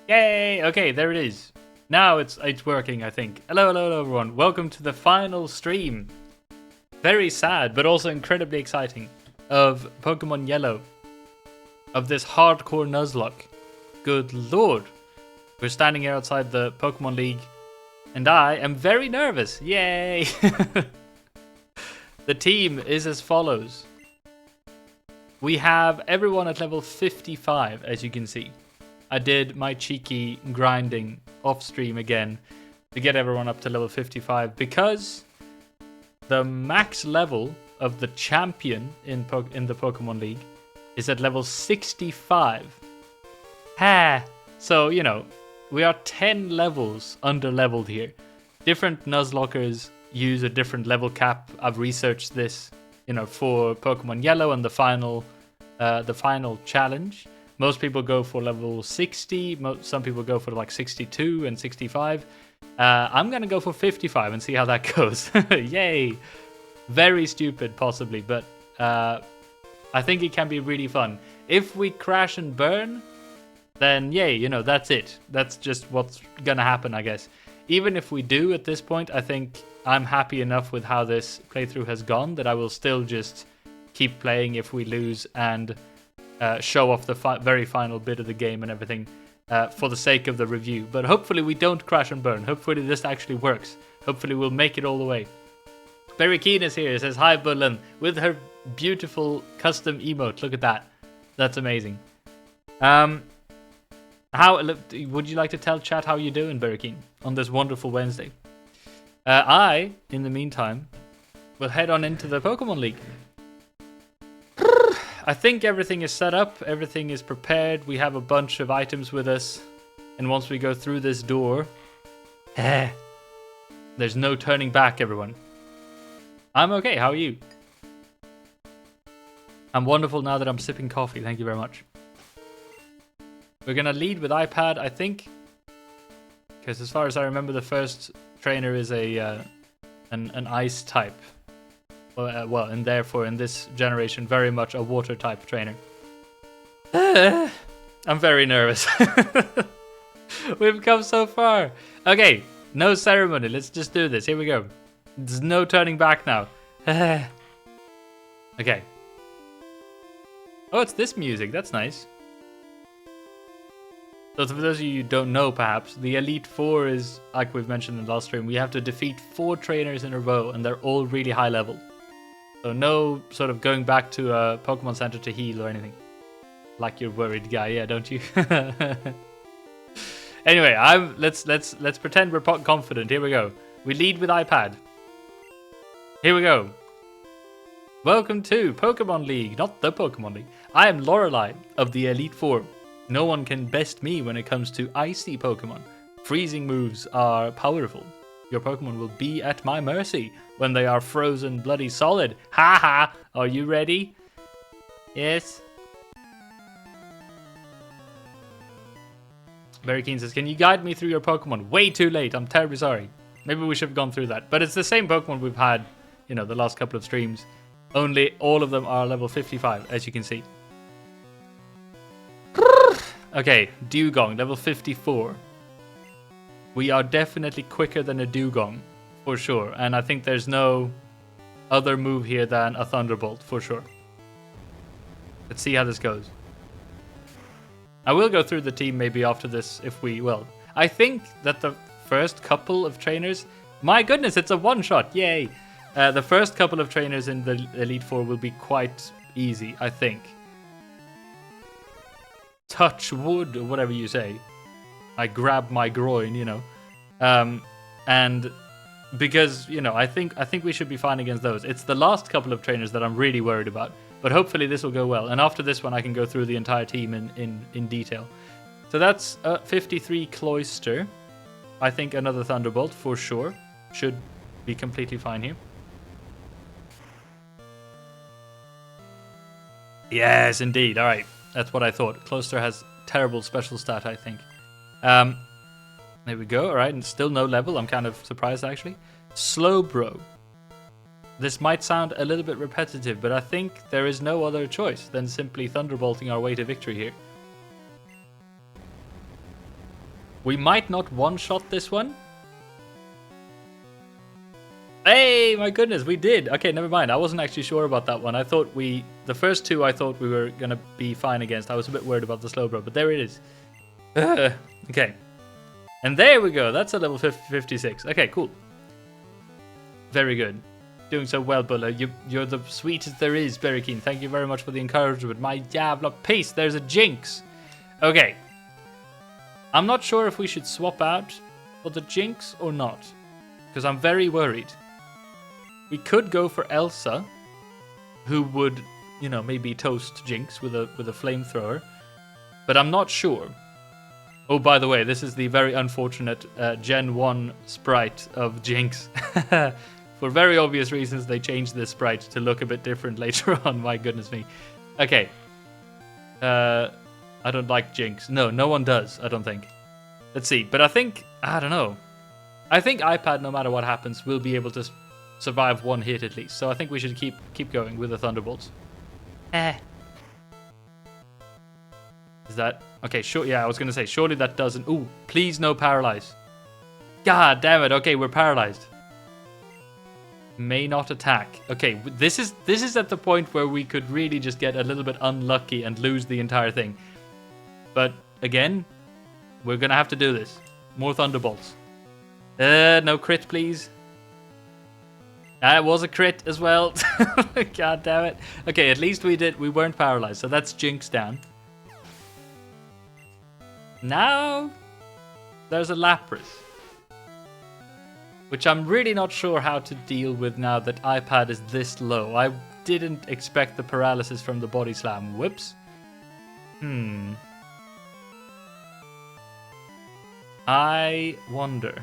Yay! Okay, there it is. Now it's working, I think. Hello, everyone. Welcome to the final stream. Very sad, but also incredibly exciting, of Pokemon Yellow. Of this hardcore Nuzlocke. Good lord. We're standing here outside the Pokemon League, and I am very nervous. Yay! The team is as follows. We have everyone at level 55, as you can see. I did my cheeky grinding off stream again to get everyone up to level 55 because the max level of the champion in the Pokemon League is at level 65. So, you know, we are 10 levels under leveled here. Different Nuzlockers use a different level cap. I've researched this, you know, for Pokemon Yellow and the final challenge. Most people go for level 60. Some people go for like 62 and 65. I'm going to go for 55 and see how that goes. Yay. Very stupid, possibly, but I think it can be really fun. If we crash and burn, then yay, you know, that's it. That's just what's going to happen, I guess. Even if we do at this point, I think I'm happy enough with how this playthrough has gone that I will still just keep playing if we lose and show off the very final bit of the game and everything for the sake of the review. But hopefully we don't crash and burn. Hopefully this actually works. Hopefully we'll make it all the way. Very Keen is here. It says, hi, Bullen, with her beautiful custom emote. Look at that. That's amazing. Would you like to tell chat how you're doing, Very Keen, on this wonderful Wednesday? I, in the meantime, will head on into the Pokemon League. I think everything is set up, everything is prepared, we have a bunch of items with us, and once we go through this door, there's no turning back, everyone. I'm okay, how are you? I'm wonderful now that I'm sipping coffee, thank you very much. We're gonna lead with iPad, I think, because as far as I remember, the first trainer is an ice type. Well, and therefore in this generation, very much a water type trainer. I'm very nervous. We've come so far. Okay, no ceremony. Let's just do this. Here we go. There's no turning back now. Okay. Oh, it's this music. That's nice. So for those of you who don't know, perhaps, the Elite Four is, like we've mentioned in the last stream, we have to defeat 4 trainers in a row, and they're all really high level. So no sort of going back to a Pokemon Center to heal or anything. Like you're worried guy, yeah, don't you? Anyway, let's pretend we're confident. Here we go. We lead with iPad. Here we go. Welcome to Pokemon League, not the Pokemon League. I am Lorelei of the Elite Four. No one can best me when it comes to icy Pokemon. Freezing moves are powerful. Your Pokemon will be at my mercy when they are frozen bloody solid. Ha! Are you ready? Yes. Very Keen says, can you guide me through your Pokemon? Way too late. I'm terribly sorry. Maybe we should have gone through that. But it's the same Pokemon we've had, you know, the last couple of streams. Only all of them are level 55, as you can see. Okay, Dewgong, level 54. We are definitely quicker than a Dewgong, for sure. And I think there's no other move here than a Thunderbolt, for sure. Let's see how this goes. I will go through the team maybe after this if we... Well, I think that the first couple of trainers... My goodness, it's a one-shot, yay! The first couple of trainers in the Elite Four will be quite easy, I think. Touch wood, or whatever you say. I grab my groin, you know. And because, you know, I think we should be fine against those. It's the last couple of trainers that I'm really worried about. But hopefully this will go well. And after this one, I can go through the entire team in detail. So that's 53 Cloyster. I think another Thunderbolt, for sure. Should be completely fine here. Yes, indeed. All right. That's what I thought. Cloyster has terrible special stat, I think. There we go. All right, and still no level. I'm kind of surprised, actually. Slowbro. This might sound a little bit repetitive, but I think there is no other choice than simply thunderbolting our way to victory here. We might not one-shot this one. Hey, my goodness, we did. Okay, never mind. I wasn't actually sure about that one. I thought the first two I thought we were going to be fine against. I was a bit worried about the Slowbro, but there it is. Okay. And there we go. That's a level 56. Okay, cool. Very good. Doing so well, Buller. You're the sweetest there is, Berry Keen. Thank you very much for the encouragement. My diablo peace. There's a Jinx. Okay. I'm not sure if we should swap out for the Jinx or not, because I'm very worried. We could go for Elsa, who would, you know, maybe toast Jinx with a flamethrower, but I'm not sure. Oh, by the way, this is the very unfortunate Gen 1 sprite of Jinx. For very obvious reasons, they changed this sprite to look a bit different later on. My goodness me. Okay. I don't like Jinx. No one does, I don't think. Let's see. But I don't know. I think iPad, no matter what happens, will be able to survive one hit at least. So I think we should keep going with the Thunderbolts. Is that... Okay, sure. Yeah, I was going to say, surely that doesn't... Ooh, please no paralyze. God damn it. Okay, we're paralyzed. May not attack. Okay, this is at the point where we could really just get a little bit unlucky and lose the entire thing. But again, we're going to have to do this. More Thunderbolts. No crit, please. That was a crit as well. God damn it. Okay, at least we weren't paralyzed. So that's Jinx down. Now, there's a Lapras, which I'm really not sure how to deal with now that iPad is this low. I didn't expect the paralysis from the body slam. Whoops. I wonder.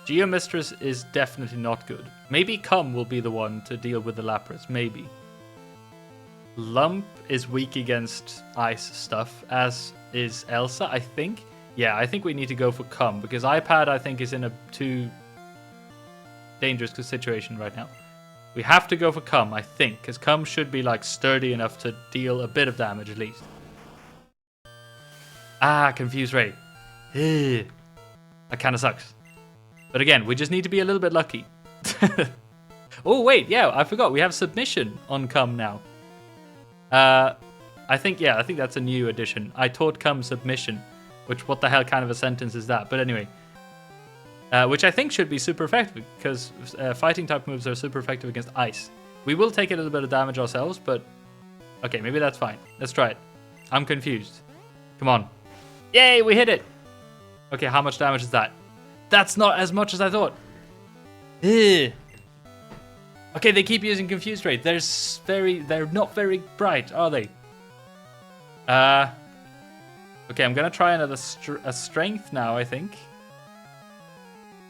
Geomistress is definitely not good. Maybe Cum will be the one to deal with the Lapras. Maybe. Lump is weak against ice stuff, as is Elsa, I think. Yeah, I think we need to go for Cum, because iPad, I think, is in a too dangerous situation right now. We have to go for Cum, I think, because Cum should be, like, sturdy enough to deal a bit of damage, at least. Ah, Confuse Ray. That kind of sucks. But again, we just need to be a little bit lucky. Oh, wait, yeah, I forgot. We have Submission on Cum now. I think that's a new addition. I taught Cum Submission, which, what the hell kind of a sentence is that? But anyway. Which I think should be super effective, because fighting type moves are super effective against ice. We will take a little bit of damage ourselves, but... Okay, maybe that's fine. Let's try it. I'm confused. Come on. Yay, we hit it! Okay, how much damage is that? That's not as much as I thought. Ugh. Okay, they keep using Confused Ray. They're not very bright, are they? Okay, I'm gonna try another Strength now, I think.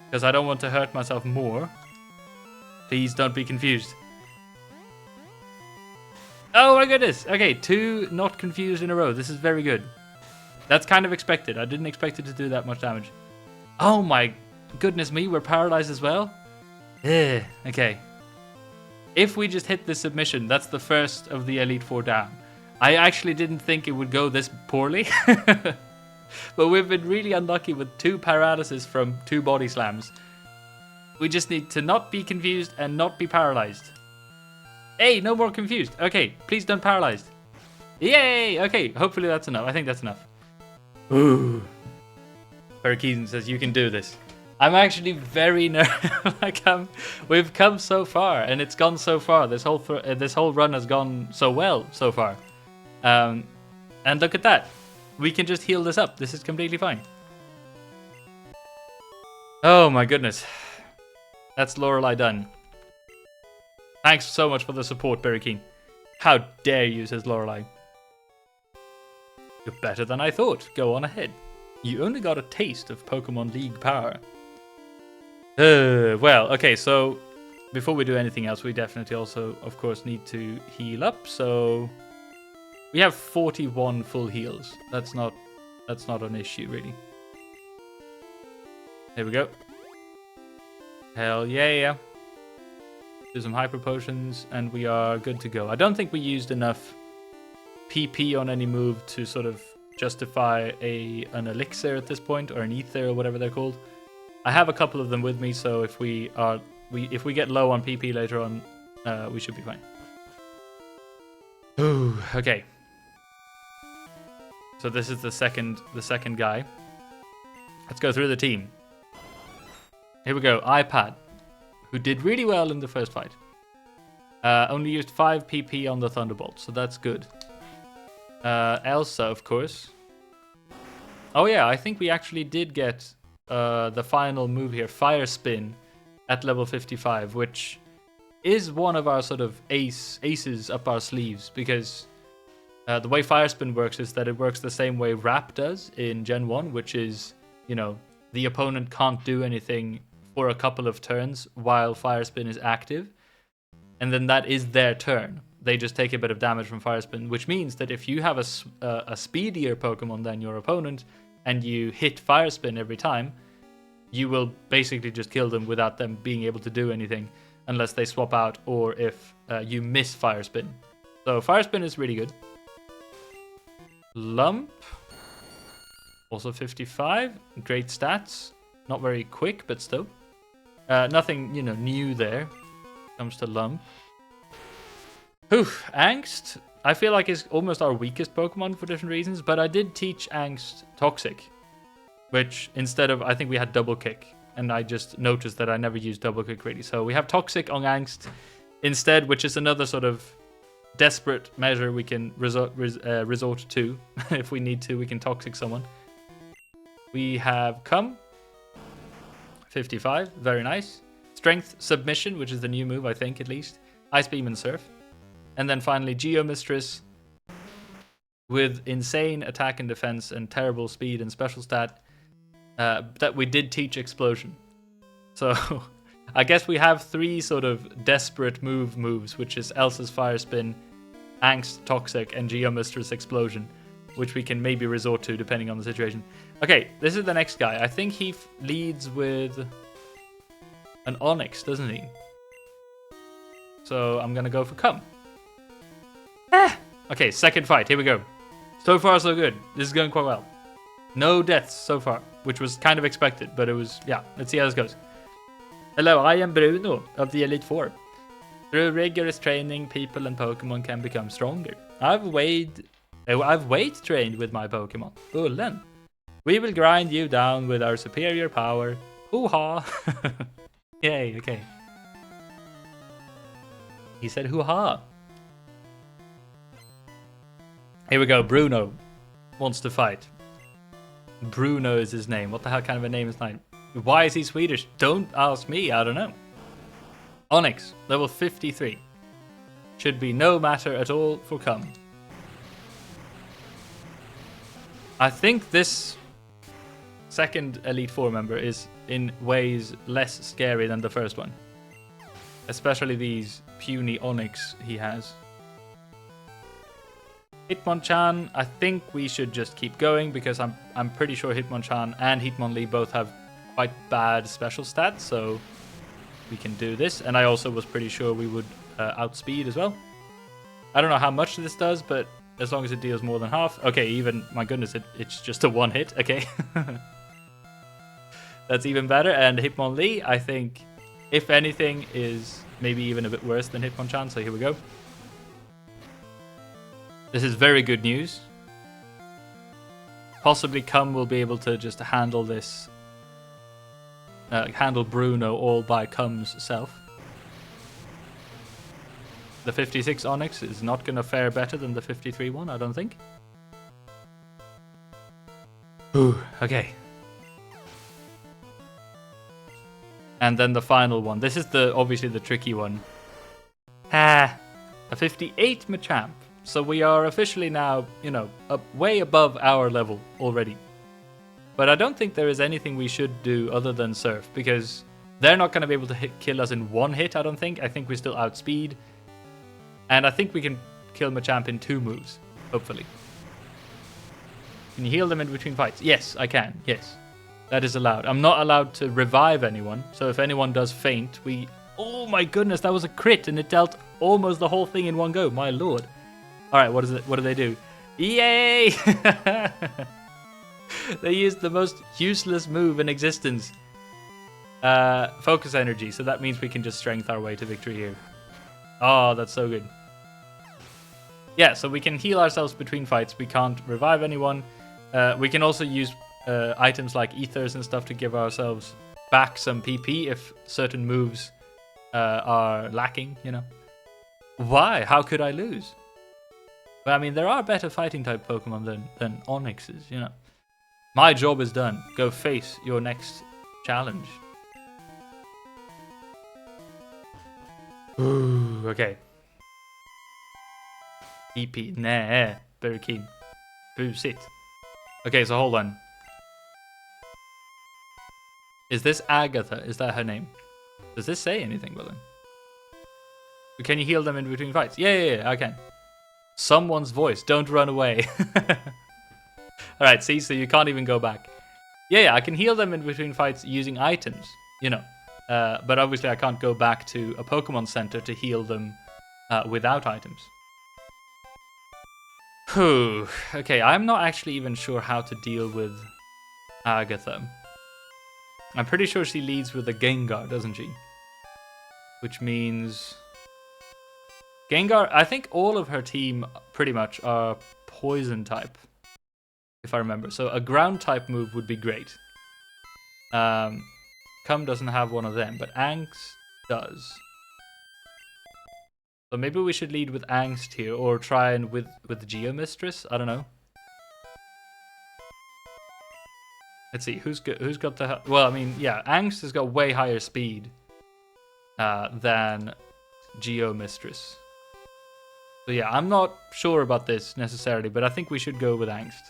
Because I don't want to hurt myself more. Please don't be confused. Oh my goodness! Okay, 2 not confused in a row. This is very good. That's kind of expected. I didn't expect it to do that much damage. Oh my goodness me, we're paralyzed as well? Ugh, okay. If we just hit the submission, that's the first of the Elite Four down. I actually didn't think it would go this poorly. But we've been really unlucky with 2 paralysis from 2 body slams. We just need to not be confused and not be paralyzed. Hey, no more confused. Okay, please don't paralyzed. Yay! Okay, hopefully that's enough. I think that's enough. Ooh. Perkeaton says you can do this. I'm actually very nervous. We've come so far, and it's gone so far. This whole run has gone so well so far. And look at that. We can just heal this up. This is completely fine. Oh my goodness. That's Lorelei done. Thanks so much for the support, Berry King. How dare you, says Lorelei. You're better than I thought. Go on ahead. You only got a taste of Pokemon League power. Well, okay, so before we do anything else, we definitely also, of course, need to heal up. So we have 41 full heals. That's not an issue, really. There we go. Hell yeah. Do some hyper potions, and we are good to go. I don't think we used enough PP on any move to sort of justify an elixir at this point, or an ether, or whatever they're called. I have a couple of them with me, so if we get low on PP later on, we should be fine. Ooh, okay. So this is the second guy. Let's go through the team. Here we go. iPad, who did really well in the first fight. Only used 5 PP on the Thunderbolt, so that's good. Elsa, of course. Oh yeah, I think we actually did get the final move here, Fire Spin, at level 55, which is one of our sort of aces up our sleeves, because the way Fire Spin works is that it works the same way Wrap does in Gen 1, which is, you know, the opponent can't do anything for a couple of turns while Fire Spin is active, and then that is their turn. They just take a bit of damage from Fire Spin, which means that if you have a speedier Pokemon than your opponent and you hit Fire Spin every time, you will basically just kill them without them being able to do anything unless they swap out, or if you miss Fire Spin. So Fire Spin is really good. Lump, also 55, great stats. Not very quick, but still. Nothing, you know, new there. Comes to Lump. Whew, Angst, I feel like is almost our weakest Pokemon for different reasons, but I did teach Angst Toxic, which instead of, I think we had Double Kick, and I just noticed that I never used Double Kick really. So we have Toxic on Angst instead, which is another sort of desperate measure we can resort to. If we need to, we can Toxic someone. We have Come, 55, very nice. Strength, Submission, which is the new move, I think, at least. Ice Beam and Surf. And then finally, Geomistress, with insane attack and defense and terrible speed and special stat, that we did teach Explosion. So I guess we have 3 sort of desperate moves, which is Elsa's Fire Spin, Angst Toxic, and Geomistress Explosion, which we can maybe resort to depending on the situation. Okay, this is the next guy. I think he leads with an Onyx, doesn't he? So I'm gonna go for Come. Okay, second fight. Here we go. So far, so good. This is going quite well. No deaths so far, which was kind of expected, but it was, yeah. Let's see how this goes. Hello, I am Bruno of the Elite Four. Through rigorous training, people and Pokemon can become stronger. I've weight trained with my Pokemon, Bullen. We will grind you down with our superior power. Hoo-ha! Yay, okay. He said hoo-ha. Here we go, Bruno wants to fight. Bruno is his name. What the hell kind of a name is that? Why is he Swedish? Don't ask me, I don't know. Onyx, level 53. Should be no matter at all for Come. I think this second Elite Four member is in ways less scary than the first one. Especially these puny Onyx he has. Hitmonchan, I think we should just keep going because I'm pretty sure Hitmonchan and Hitmonlee both have quite bad special stats, so we can do this. And I also was pretty sure we would outspeed as well. I don't know how much this does, but as long as it deals more than half. Okay, even, my goodness, it's just a 1 hit, okay. That's even better. And Hitmonlee, I think, if anything, is maybe even a bit worse than Hitmonchan, so here we go. This is very good news. Possibly Come will be able to just handle this. Handle Bruno all by Come's self. The 56 Onyx is not going to fare better than the 53 one, I don't think. Ooh, okay. And then the final one. This is obviously the tricky one. A 58 Machamp. So we are officially now, you know, way above our level already. But I don't think there is anything we should do other than Surf, because they're not going to be able to kill us in 1 hit, I don't think. I think we still outspeed. And I think we can kill Machamp in 2 moves, hopefully. Can you heal them in between fights? Yes, I can. Yes, that is allowed. I'm not allowed to revive anyone. So if anyone does faint, Oh my goodness, that was a crit, and it dealt almost the whole thing in one go. My lord. All right, what is it? What do they do? Yay! They used the most useless move in existence. Focus energy, so that means we can just strength our way to victory here. Oh, that's so good. Yeah, so we can heal ourselves between fights. We can't revive anyone. We can also use items like ethers and stuff to give ourselves back some PP if certain moves are lacking, you know. Why? How could I lose? Well, I mean, there are better fighting type Pokemon than Onyx's, you know. My job is done. Go face your next challenge. Ooh, okay. EP, nah, very keen. Boo, sit. Okay, so hold on. Is this Agatha? Is that her name? Does this say anything, Willen? Can you heal them in between fights? Yeah, I can. Someone's voice. Don't run away. Alright, see, so you can't even go back. Yeah, I can heal them in between fights using items, you know. But obviously I can't go back to a Pokemon Center to heal them without items. Whew. Okay, I'm not actually even sure how to deal with Agatha. I'm pretty sure she leads with a Gengar, doesn't she? Which means... Gengar, I think all of her team pretty much are poison type, if I remember. So a ground type move would be great. Cum doesn't have one of them, but Angst does. So maybe we should lead with Angst here, or try and with Geomistress. I don't know. Let's see who's got the. Well, I mean, yeah, Angst has got way higher speed than Geomistress. So yeah, I'm not sure about this necessarily, but I think we should go with Angst.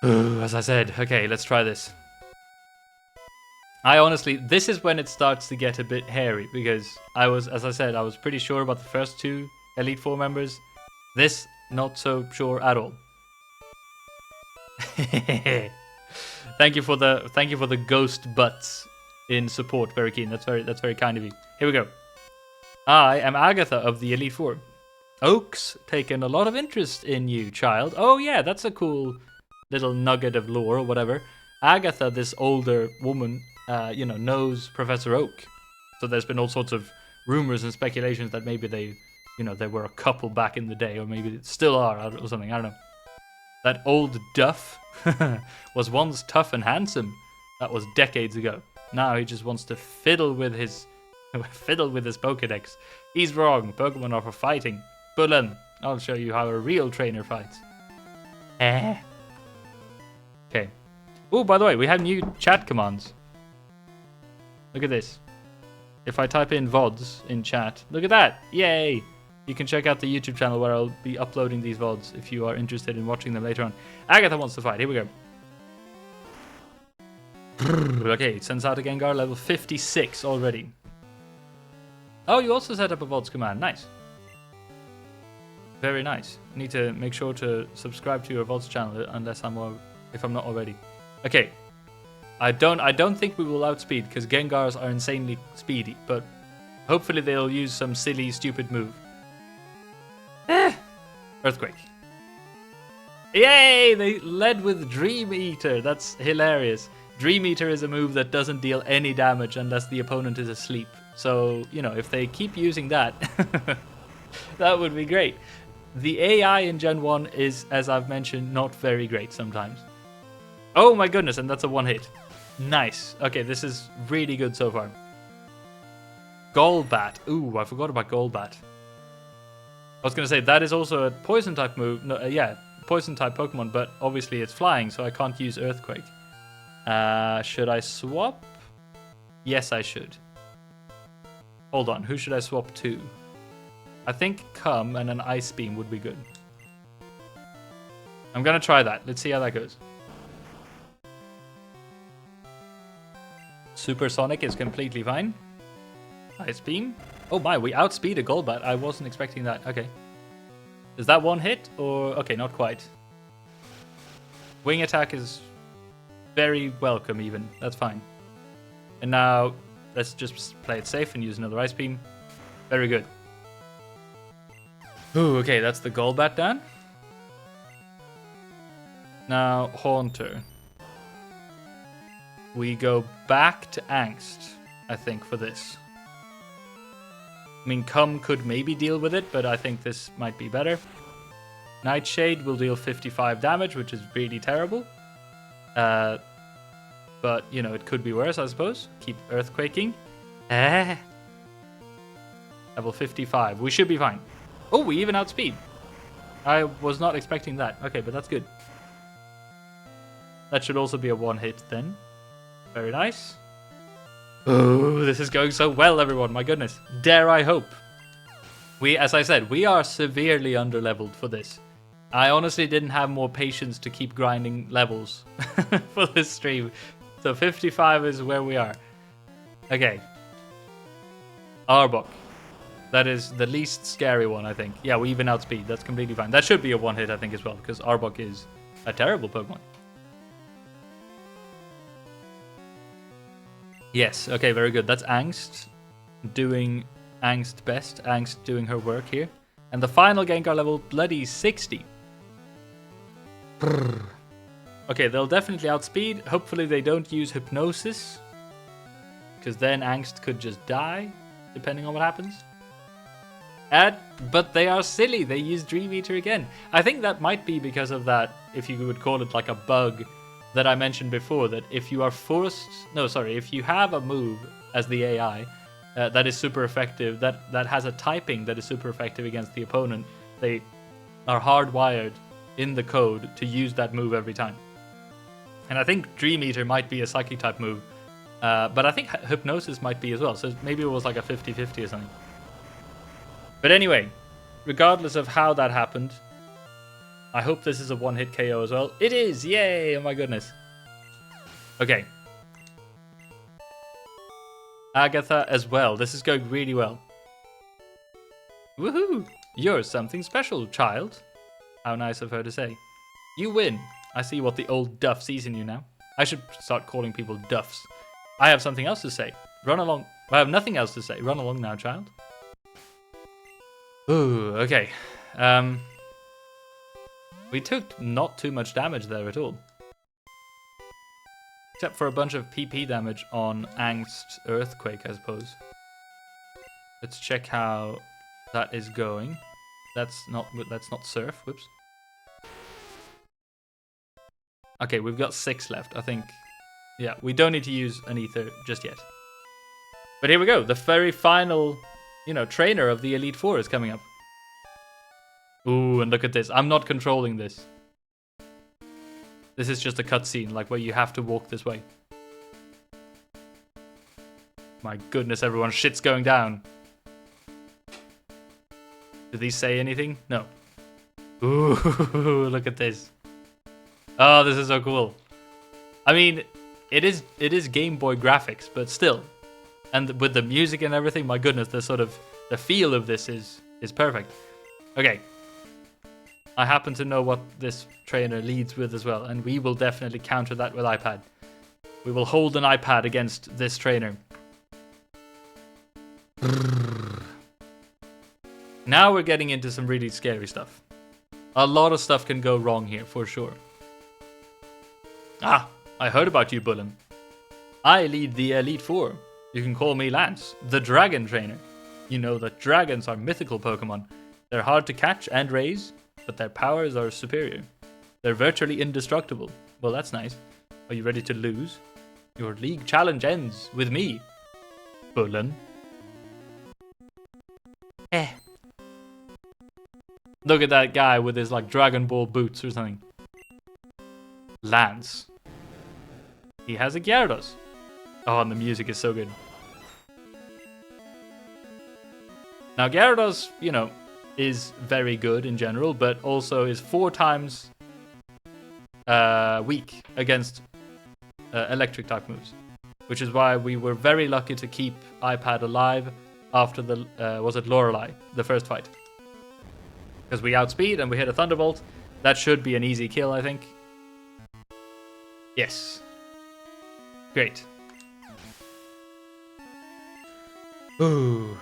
As I said, okay, let's try this. I honestly, this is when it starts to get a bit hairy, because as I said, I was pretty sure about the first two Elite Four members. This, not so sure at all. Thank you for the ghost butts in support, very keen. That's very kind of you. Here we go. I am Agatha of the Elite Four. Oak's taken a lot of interest in you, child. Oh yeah, that's a cool little nugget of lore or whatever. Agatha, this older woman, knows Professor Oak. So there's been all sorts of rumors and speculations that maybe they were a couple back in the day, or maybe they still are, or something. I don't know. That old duff was once tough and handsome. That was decades ago. Now he just wants to fiddle with his Pokedex. He's wrong. Pokemon are for fighting. Bullen, I'll show you how a real trainer fights. Okay. Oh, by the way, we have new chat commands. Look at this. If I type in VODs in chat, look at that. Yay! You can check out the YouTube channel where I'll be uploading these VODs if you are interested in watching them later on. Agatha wants to fight. Here we go. Okay, sends out a Gengar, level 56 already. Oh, you also set up a VODs command. Nice. Very nice. I need to make sure to subscribe to your VODs channel if I'm not already. Okay. I don't think we will outspeed because Gengars are insanely speedy, but hopefully they'll use some silly, stupid move. Earthquake. Yay! They led with Dream Eater. That's hilarious. Dream Eater is a move that doesn't deal any damage unless the opponent is asleep. So, if they keep using that, that would be great. The AI in Gen 1 is, as I've mentioned, not very great sometimes. Oh my goodness, and that's a one hit. Nice. Okay, this is really good so far. Golbat. Ooh, I forgot about Golbat. I was going to say, that is also a poison type move. No, poison type Pokemon, but obviously it's flying, so I can't use Earthquake. Should I swap? Yes, I should. Hold on, who should I swap to? I think Cum and an Ice Beam would be good. I'm going to try that. Let's see how that goes. Supersonic is completely fine. Ice Beam. Oh my, we outspeed a Golbat. I wasn't expecting that. Okay. Is that one hit? Or... Okay, not quite. Wing attack is very welcome even. That's fine. And now, let's just play it safe and use another Ice Beam. Very good. Ooh, okay, that's the Golbat done. Now, Haunter. We go back to Angst, I think, for this. I mean, Cum could maybe deal with it, but I think this might be better. Nightshade will deal 55 damage, which is really terrible. But, you know, it could be worse, I suppose. Keep Earthquaking. Level 55. We should be fine. Oh, we even outspeed. I was not expecting that. Okay, but that's good. That should also be a one-hit then. Very nice. Oh, this is going so well, everyone. My goodness. Dare I hope. As I said, we are severely underleveled for this. I honestly didn't have more patience to keep grinding levels for this stream. So 55 is where we are. Okay. Arbok. That is the least scary one, I think. Yeah, we even outspeed. That's completely fine. That should be a one-hit, I think, as well, because Arbok is a terrible Pokemon. Yes, okay, very good. That's Angst doing Angst best. Angst doing her work here. And the final Gengar level, bloody 60. Okay, they'll definitely outspeed. Hopefully they don't use Hypnosis. Because then Angst could just die, depending on what happens. But they are silly. They use Dream Eater again. I think that might be because of that, if you would call it like a bug that I mentioned before, that if you are forced... No, sorry. If you have a move as the AI that is super effective, that has a typing that is super effective against the opponent, they are hardwired in the code to use that move every time. And I think Dream Eater might be a Psychic type move. But I think Hypnosis might be as well. So maybe it was like a 50-50 or something. But anyway, regardless of how that happened, I hope this is a one-hit KO as well. It is! Yay! Oh my goodness. Okay. Agatha as well. This is going really well. Woohoo! You're something special, child. How nice of her to say. You win. I see what the old duff sees in you now. I should start calling people duffs. I have something else to say. Run along. I have nothing else to say. Run along now, child. Ooh, okay. We took not too much damage there at all. Except for a bunch of PP damage on Angst Earthquake, I suppose. Let's check how that is going. That's not Surf. Whoops. Okay, we've got 6 left, I think. Yeah, we don't need to use an Ether just yet. But here we go. The very final, trainer of the Elite Four is coming up. Ooh, and look at this. I'm not controlling this. This is just a cutscene, like where you have to walk this way. My goodness, everyone. Shit's going down. Did these say anything? No. Ooh, look at this. Oh, this is so cool. I mean, it is Game Boy graphics, but still. And with the music and everything, my goodness, the feel of this is perfect. Okay. I happen to know what this trainer leads with as well, and we will definitely counter that with iPad. We will hold an iPad against this trainer. Now we're getting into some really scary stuff. A lot of stuff can go wrong here, for sure. Ah, I heard about you, Bullen. I lead the Elite Four. You can call me Lance, the Dragon Trainer. You know that dragons are mythical Pokemon. They're hard to catch and raise, but their powers are superior. They're virtually indestructible. Well, that's nice. Are you ready to lose? Your league challenge ends with me, Bullen. Look at that guy with his Dragon Ball boots or something. Lance. He has a Gyarados. Oh, and the music is so good. Now, Gyarados, is very good in general, but also is 4 times weak against electric type moves. Which is why we were very lucky to keep iPad alive after the, was it Lorelei, the first fight. Because we outspeed and we hit a Thunderbolt. That should be an easy kill, I think. Yes. Great. Ooh.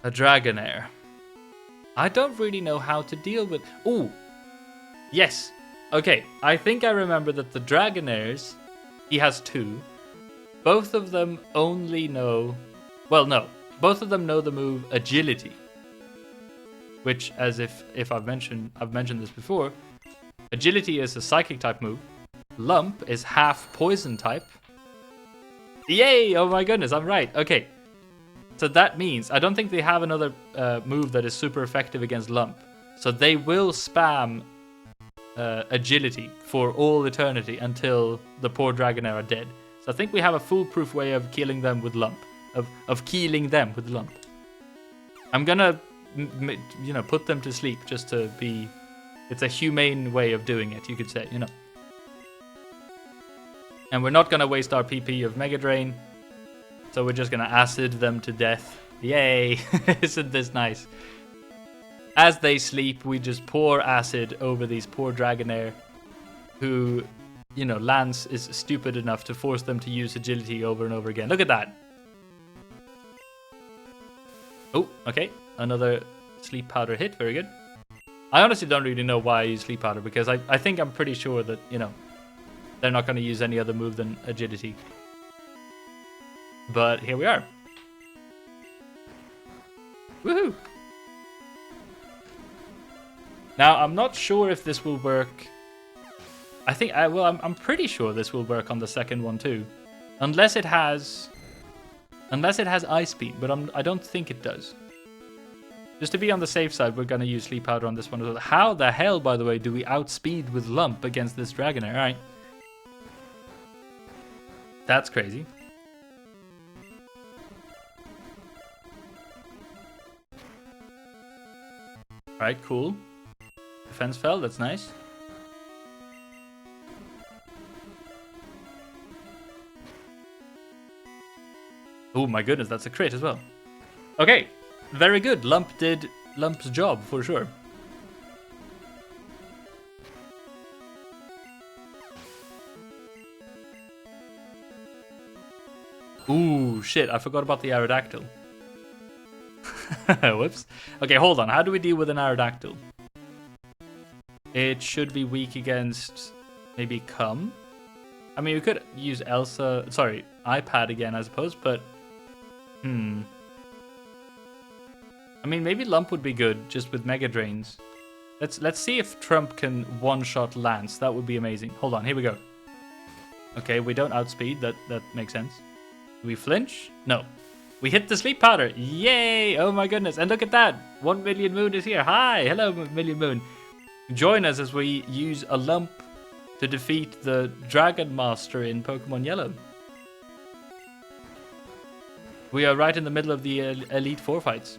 A Dragonair. I don't really know how to deal with... Ooh. Yes. Okay. I think I remember that the Dragonairs, he has 2. Both of them only know... Well, no. Both of them know the move Agility. Which, as if I've mentioned this before, Agility is a Psychic type move. Lump is half Poison type. Yay! Oh my goodness, I'm right. Okay. So that means, I don't think they have another move that is super effective against Lump. So they will spam Agility for all eternity until the poor Dragonair are dead. So I think we have a foolproof way of killing them with Lump. Of killing them with Lump. I'm gonna, put them to sleep just to be... It's a humane way of doing it, you could say, And we're not gonna waste our PP of Mega Drain. So we're just gonna acid them to death. Yay! Isn't this nice? As they sleep, we just pour acid over these poor Dragonair who, Lance is stupid enough to force them to use Agility over and over again. Look at that! Oh, okay. Another Sleep Powder hit. Very good. I honestly don't really know why I use Sleep Powder because I think I'm pretty sure that, they're not going to use any other move than Agility. But here we are. Woohoo! Now, I'm not sure if this will work. I'm pretty sure this will work on the second one too. Unless it has Ice Beam, but I don't think it does. Just to be on the safe side, we're going to use Sleep Powder on this one as well. How the hell, by the way, do we outspeed with Lump against this Dragonair? Alright. That's crazy. Alright, cool. Defense fell, that's nice. Oh my goodness, that's a crit as well. Okay, very good. Lump did Lump's job for sure. Ooh, shit, I forgot about the Aerodactyl. Whoops. Okay, hold on. How do we deal with an Aerodactyl? It should be weak against maybe Cum. I mean, we could use iPad again, I suppose, but... I mean, maybe Lump would be good, just with Mega Drains. Let's see if Trump can one-shot Lance. That would be amazing. Hold on, here we go. Okay, we don't outspeed. That makes sense. Do we flinch? No. We hit the Sleep Powder. Yay! Oh my goodness. And look at that. 1 Million Moon is here. Hi. Hello, Million Moon. Join us as we use a Lump to defeat the Dragon Master in Pokemon Yellow. We are right in the middle of the Elite Four fights.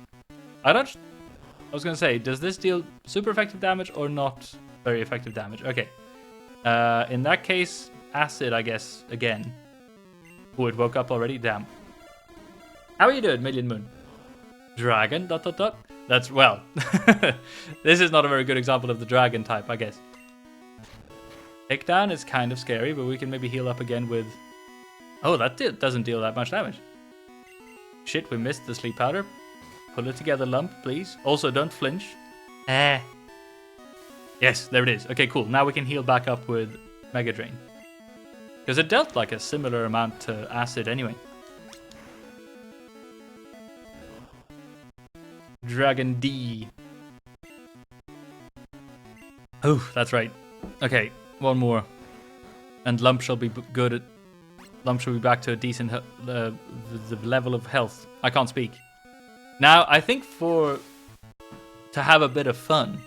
I was going to say, does this deal super effective damage or not very effective damage? Okay. In that case, Acid, I guess, again. Oh, it woke up already? Damn. How are you doing, Million Moon? Dragon, ... That's, well, this is not a very good example of the dragon type, I guess. Takedown is kind of scary, but we can maybe heal up again with... Oh, that doesn't deal that much damage. Shit, we missed the Sleep Powder. Pull it together, Lump, please. Also, don't flinch. Yes, there it is. Okay, cool. Now we can heal back up with Mega Drain. Because it dealt like a similar amount to Acid anyway. Dragon D. Oh, that's right. Okay, one more. And Lump shall be good at... Lump shall be back to a decent the level of health. I can't speak. Now, I think to have a bit of fun,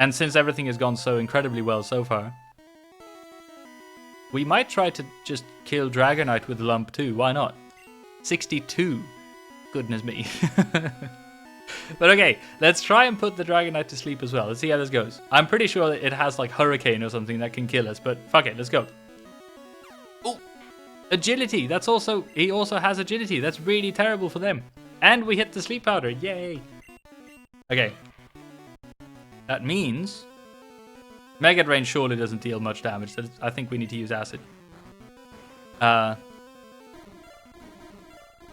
and since everything has gone so incredibly well so far, we might try to just kill Dragonite with Lump too. Why not? 62. Goodness me. But okay, let's try and put the Dragonite to sleep as well. Let's see how this goes. I'm pretty sure that it has like Hurricane or something that can kill us, but fuck it, let's go. Oh, Agility. He also has Agility. That's really terrible for them. And we hit the Sleep Powder. Yay. Okay. That means Mega Drain surely doesn't deal much damage. So I think we need to use Acid.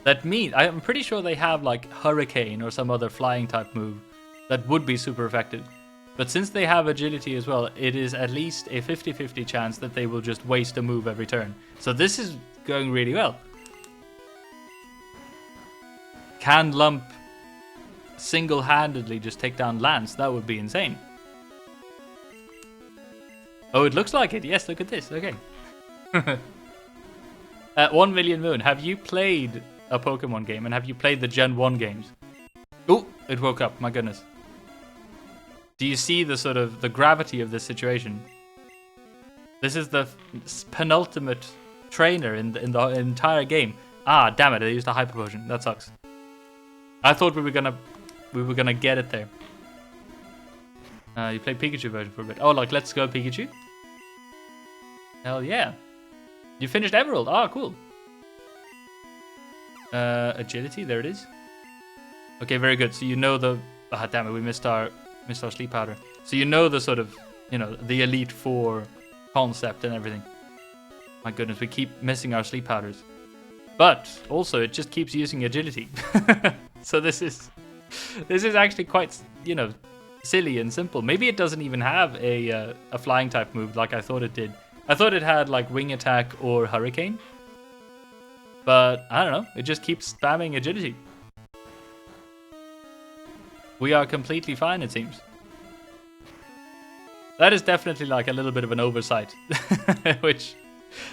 That means I'm pretty sure they have like Hurricane or some other flying type move that would be super effective. But since they have agility as well, it is at least a 50-50 chance that they will just waste a move every turn. So this is going really well. Can Lump single-handedly just take down Lance? That would be insane. Oh, it looks like it. Yes, look at this. Okay. 1 Million Moon, have you played a Pokemon game? And have you played the Gen 1 games? Oh, it woke up. My goodness. Do you see the sort of the gravity of this situation? This is the penultimate trainer in the entire game. Ah, damn it! I used a hyper potion. That sucks. I thought we were gonna get it there. You play Pikachu version for a bit. Oh, like Let's Go Pikachu. Hell yeah! You finished Emerald. Ah, cool. Agility. There it is. Okay, very good. So you know the. Ah, damn it! We missed our sleep powder. So you know the sort of, you know, the Elite Four concept and everything. My goodness, we keep missing our sleep powders. But also, it just keeps using agility. So this is actually quite, you know, silly and simple. Maybe it doesn't even have a flying type move like I thought it did. I thought it had like Wing Attack or Hurricane. But I don't know. It just keeps spamming agility. We are completely fine, it seems. That is definitely like a little bit of an oversight, which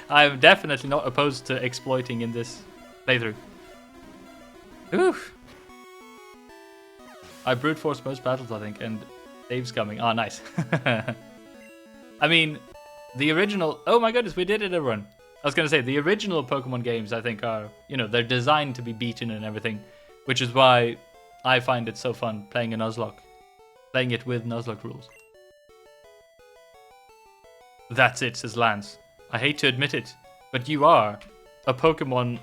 I'm definitely not opposed to exploiting in this playthrough. Oof. I brute force most battles, I think, and Dave's coming. Ah, nice. I mean, the original... Oh my goodness, we did it, everyone. I was going to say, the original Pokemon games, I think, are, you know, they're designed to be beaten and everything, which is why I find it so fun playing a Nuzlocke. Playing it with Nuzlocke rules. That's it, says Lance. I hate to admit it, but you are a Pokemon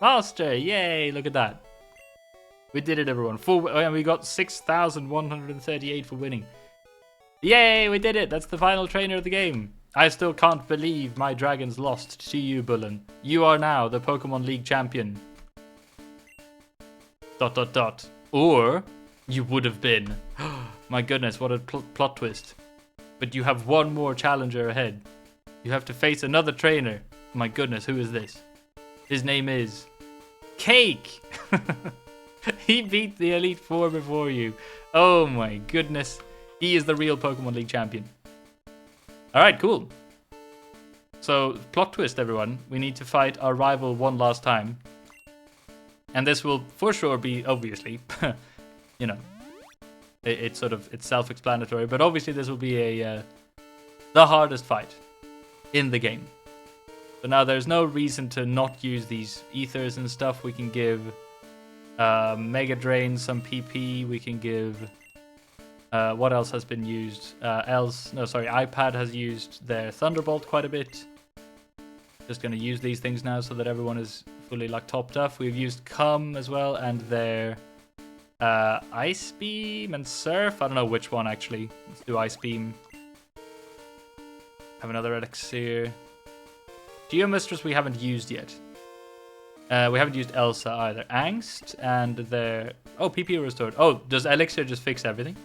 master. Yay, look at that. We did it, everyone. And we got 6,138 for winning. Yay, we did it. That's the final trainer of the game. I still can't believe my dragons lost to you, Bullen. You are now the Pokemon League champion. ... Or you would have been. My goodness, what a plot twist. But you have one more challenger ahead. You have to face another trainer. My goodness, who is this? His name is Cake. He beat the Elite Four before you. Oh my goodness. He is the real Pokemon League champion. Alright, cool. So, plot twist, everyone. We need to fight our rival one last time. And this will for sure be, obviously, you know, it's self-explanatory, but obviously this will be the hardest fight in the game. But now there's no reason to not use these ethers and stuff. We can give Mega Drain some PP. We can give, what else has been used? iPad has used their Thunderbolt quite a bit. Just going to use these things now so that everyone is fully like topped off. We've used Cum as well and their Ice Beam and Surf. I don't know which one actually. Let's do Ice Beam. Have another Elixir. Geomistress we haven't used yet. We haven't used Elsa either. Angst and their... Oh, PP restored. Oh, does Elixir just fix everything?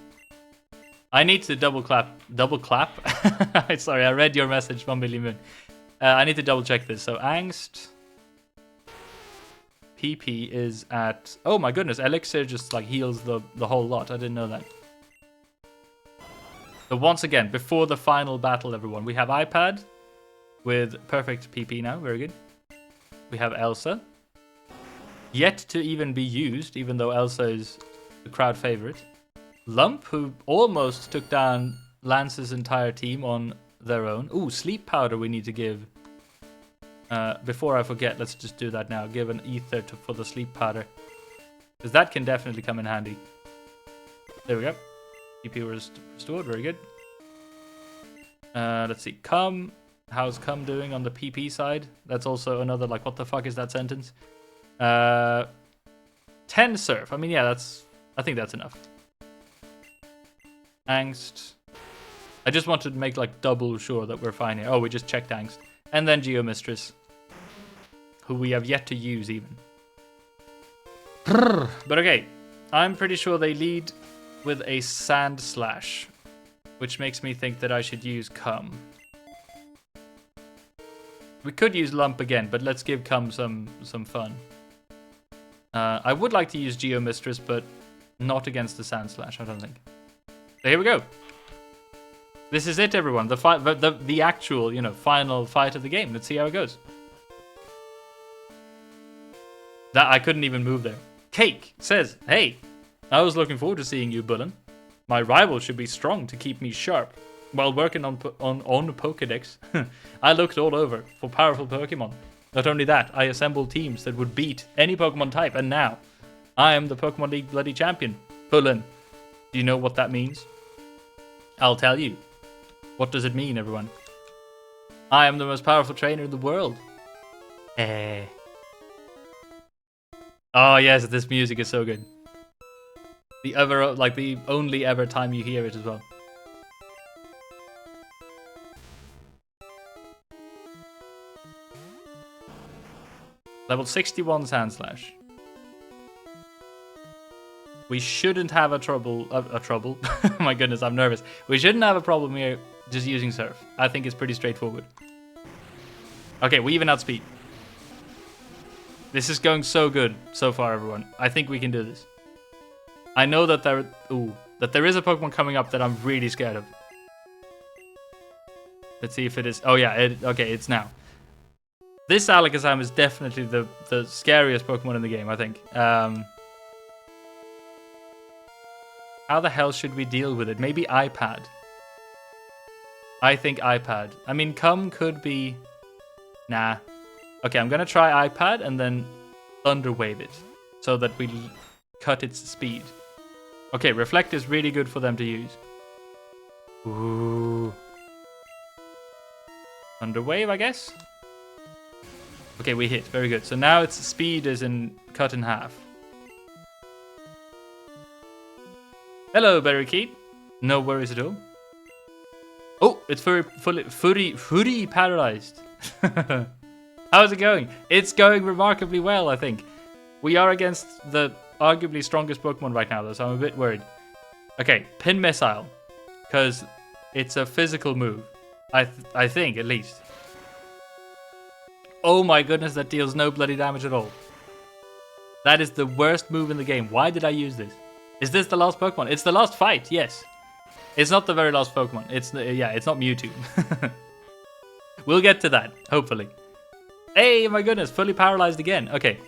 I need to double clap. Double clap? Sorry, I read your message, 1 million moon. I need to double check this. So Angst... PP is at... Oh my goodness, Elixir just like heals the whole lot. I didn't know that. So once again, before the final battle, everyone, we have iPad with perfect PP now. Very good. We have Elsa. Yet to even be used, even though Elsa is the crowd favorite. Lump, who almost took down Lance's entire team on their own. Ooh, Sleep Powder we need to give. Before I forget, let's just do that now. Give an ether for the Sleep Powder. Because that can definitely come in handy. There we go. PP restored, very good. Let's see, Cum. How's Cum doing on the PP side? That's also another, like, what the fuck is that sentence? 10 Surf. I mean, yeah, I think that's enough. Angst. I just wanted to make, like, double sure that we're fine here. Oh, we just checked Angst. And then Geomistress, who we have yet to use even. But okay, I'm pretty sure they lead with a Sand Slash, which makes me think that I should use Cum. We could use Lump again, but let's give Cum some fun. I would like to use Geo Mistress, but not against the Sand Slash, I don't think. So here we go. This is it, everyone. The actual, final fight of the game. Let's see how it goes. That I couldn't even move there. Cake says, "Hey, I was looking forward to seeing you, Bullen. My rival should be strong to keep me sharp. While working on Pokédex, I looked all over for powerful Pokémon. Not only that, I assembled teams that would beat any Pokémon type, and now I am the Pokémon League bloody champion. Bullen, do you know what that means? I'll tell you. What does it mean, everyone? I am the most powerful trainer in the world. Oh yes, this music is so good. The only ever time you hear it as well. Level 61 Sand Slash. We shouldn't have a trouble. Oh my goodness, I'm nervous. We shouldn't have a problem here just using Surf. I think it's pretty straightforward. Okay, we even outspeed. This is going so good so far, everyone. I think we can do this. I know that there is a Pokemon coming up that I'm really scared of. Let's see if it is. Oh yeah, okay, it's now. This Alakazam is definitely the scariest Pokemon in the game, I think. How the hell should we deal with it? Maybe iPad. I think iPad. I mean, Cum could be... Nah. Okay, I'm gonna try iPad and then Thunder Wave it. So that we cut its speed. Okay, Reflect is really good for them to use. Ooh. Thunder Wave, I guess? Okay, we hit. Very good. So now its speed is cut in half. Hello, Barricade. No worries at all. Oh, it's fully paralyzed. How's it going? It's going remarkably well, I think. We are against the arguably strongest Pokemon right now, though, so I'm a bit worried. Okay, Pin Missile. Because it's a physical move. I think, at least. Oh my goodness, that deals no bloody damage at all. That is the worst move in the game. Why did I use this? Is this the last Pokemon? It's the last fight, yes. It's not the very last Pokemon. It's not Mewtwo. We'll get to that, hopefully. Hey, my goodness, fully paralyzed again. Okay,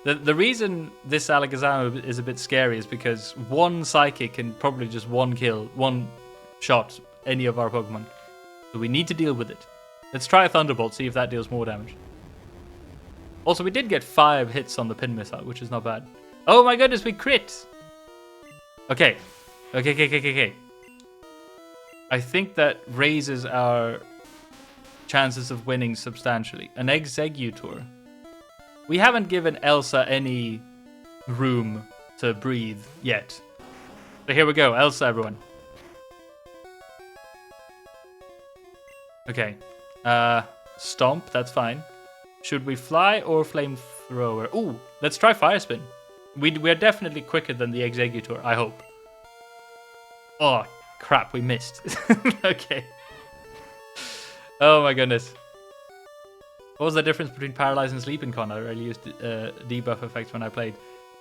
the reason this Alakazam is a bit scary is because one Psychic can probably just one-shot any of our Pokemon. So we need to deal with it. Let's try a Thunderbolt, see if that deals more damage. Also, we did get 5 hits on the Pin Missile, which is not bad. Oh my goodness, we crit! Okay. I think that raises our chances of winning substantially. An Exeggutor. We haven't given Elsa any room to breathe yet. So here we go, Elsa, everyone. Okay. Stomp, that's fine. Should we fly or Flamethrower? Ooh, let's try Fire Spin. We're definitely quicker than the Exeggutor, I hope. Oh, crap, we missed. Okay. Oh my goodness. What was the difference between Paralyze and Sleeping Con? I rarely used debuff effects when I played.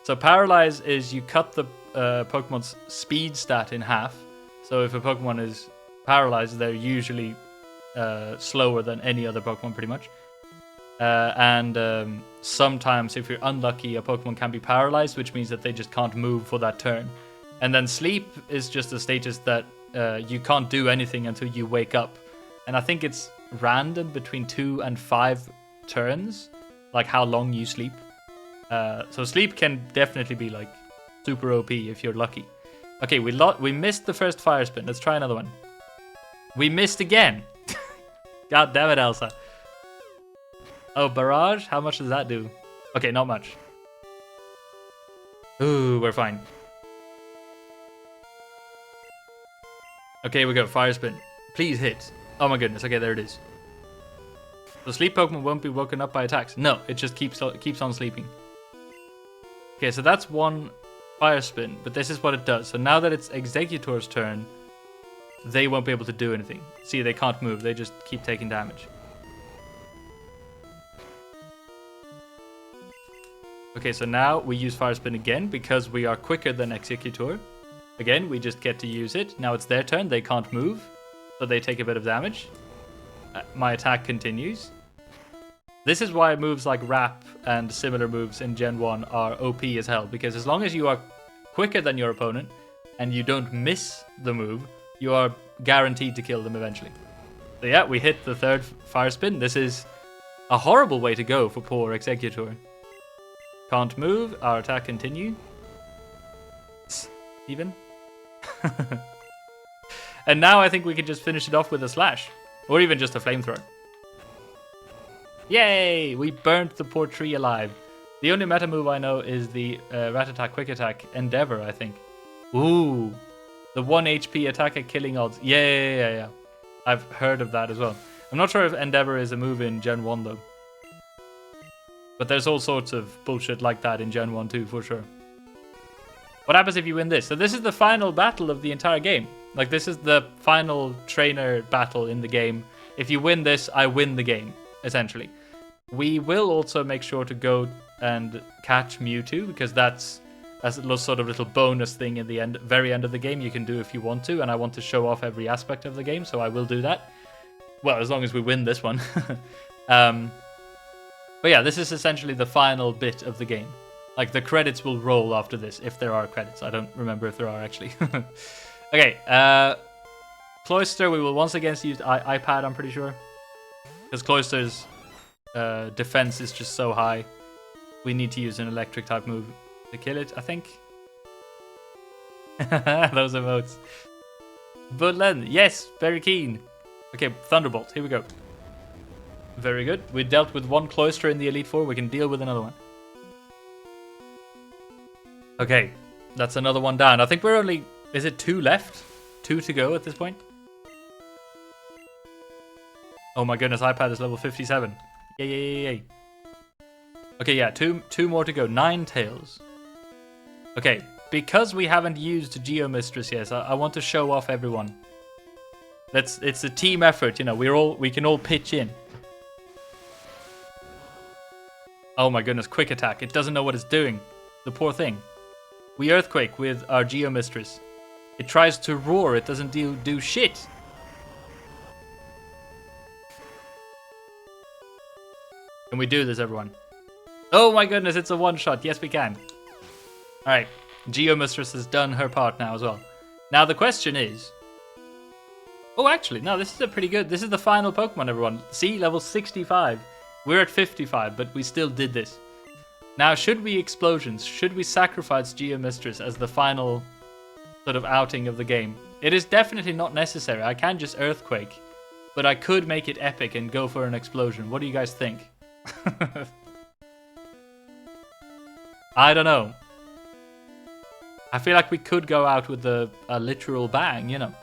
So Paralyze is you cut the Pokemon's speed stat in half. So if a Pokemon is paralyzed, they're usually slower than any other Pokemon, pretty much. And sometimes, if you're unlucky, a Pokemon can be paralyzed, which means that they just can't move for that turn. And then Sleep is just a status that you can't do anything until you wake up. And I think it's random between 2 and 5 turns, like how long you sleep. So Sleep can definitely be like super OP if you're lucky. Okay, we missed the first Fire Spin. Let's try another one. We missed again. God damn it, Elsa. Oh, Barrage? How much does that do? Okay, not much. Ooh, we're fine. Okay, here we go. Fire Spin. Please hit. Oh my goodness. Okay, there it is. The sleep Pokemon won't be woken up by attacks. No, it just keeps on sleeping. Okay, so that's one Fire Spin, but this is what it does. So now that it's Exeggutor's turn, they won't be able to do anything. See, they can't move. They just keep taking damage. Okay, so now we use Fire Spin again because we are quicker than Exeggutor. Again, we just get to use it. Now it's their turn. They can't move, so they take a bit of damage. My attack continues. This is why moves like Wrap and similar moves in Gen 1 are OP as hell, because as long as you are quicker than your opponent and you don't miss the move, you are guaranteed to kill them eventually. So yeah, we hit the third Fire Spin. This is a horrible way to go for poor Exeggutor. Can't move, our attack continue. Even. And now I think we can just finish it off with a Slash. Or even just a Flamethrower. Yay! We burnt the poor tree alive. The only meta move I know is the Rat-Attack, Quick Attack, Endeavor, I think. Ooh! The 1 HP attack at killing odds. Yeah. I've heard of that as well. I'm not sure if Endeavor is a move in Gen 1 though. But there's all sorts of bullshit like that in Gen 1 too, for sure. What happens if you win this? So this is the final battle of the entire game. Like, this is the final trainer battle in the game. If you win this, I win the game, essentially. We will also make sure to go and catch Mewtwo, because that's a sort of little bonus thing in the very end of the game you can do if you want to, and I want to show off every aspect of the game, so I will do that. Well, as long as we win this one. But yeah, this is essentially the final bit of the game. Like, the credits will roll after this, if there are credits. I don't remember if there are, actually. Okay, Cloyster, we will once again use iPad, I'm pretty sure. Because Cloyster's defense is just so high. We need to use an electric type move to kill it, I think. Those emotes. Budlen, yes, very keen. Okay, Thunderbolt, here we go. Very good. We dealt with one Cloyster in the Elite Four. We can deal with another one. Okay, that's another one down. I think we're only... Is it 2 left? 2 to go at this point? Oh my goodness, iPad is level 57. Yay. Okay, yeah, two more to go. 9 tails. Okay, because we haven't used Geomistress yet, I want to show off everyone. It's a team effort, you know, we can all pitch in. Oh my goodness, Quick Attack. It doesn't know what it's doing. The poor thing. We Earthquake with our Geomistress. It tries to roar, it doesn't do shit. Can we do this, everyone? Oh my goodness, it's a one-shot. Yes, we can. Alright, Geomistress has done her part now as well. Now the question is... Oh, actually, no, this is a pretty good... This is the final Pokemon, everyone. See, level 65. We're at 55, but we still did this. Now, should we Explosions? Should we sacrifice Geomistress as the final sort of outing of the game? It is definitely not necessary. I can just Earthquake, but I could make it epic and go for an Explosion. What do you guys think? I don't know. I feel like we could go out with a literal bang, you know.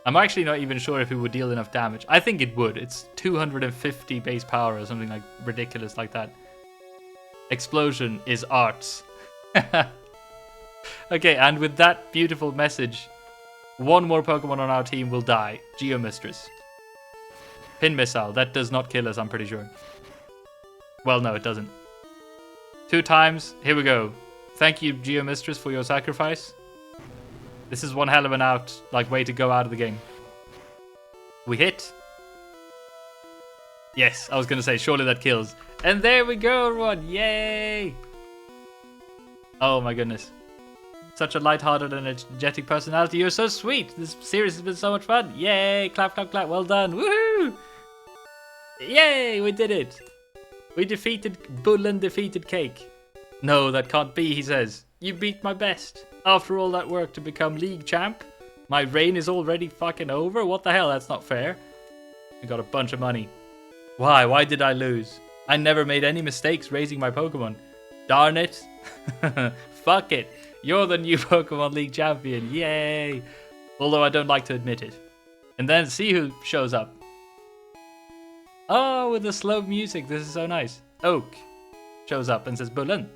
I'm actually not even sure if it would deal enough damage. I think it would. It's 250 base power or something like ridiculous like that. Explosion is arts. Okay, and with that beautiful message, one more Pokemon on our team will die. Geomistress. Pin Missile. That does not kill us, I'm pretty sure. Well, no, it doesn't. 2 times. Here we go. Thank you, Geomistress, for your sacrifice. This is one hell of an way to go out of the game. We hit. Yes, I was going to say, surely that kills. And there we go, everyone. Yay! Oh my goodness. Such a lighthearted and energetic personality. You're so sweet. This series has been so much fun. Yay! Clap, clap, clap. Well done. Woohoo! Yay! We did it. We defeated... Budlen defeated Cake. No, that can't be, he says. You beat my best. After all that work to become league champ, my reign is already fucking over? What the hell? That's not fair. I got a bunch of money. Why? Why did I lose? I never made any mistakes raising my Pokemon. Darn it. Fuck it. You're the new Pokemon League champion. Yay. Although I don't like to admit it. And then see who shows up. Oh, with the slow music. This is so nice. Oak shows up and says, Budlen.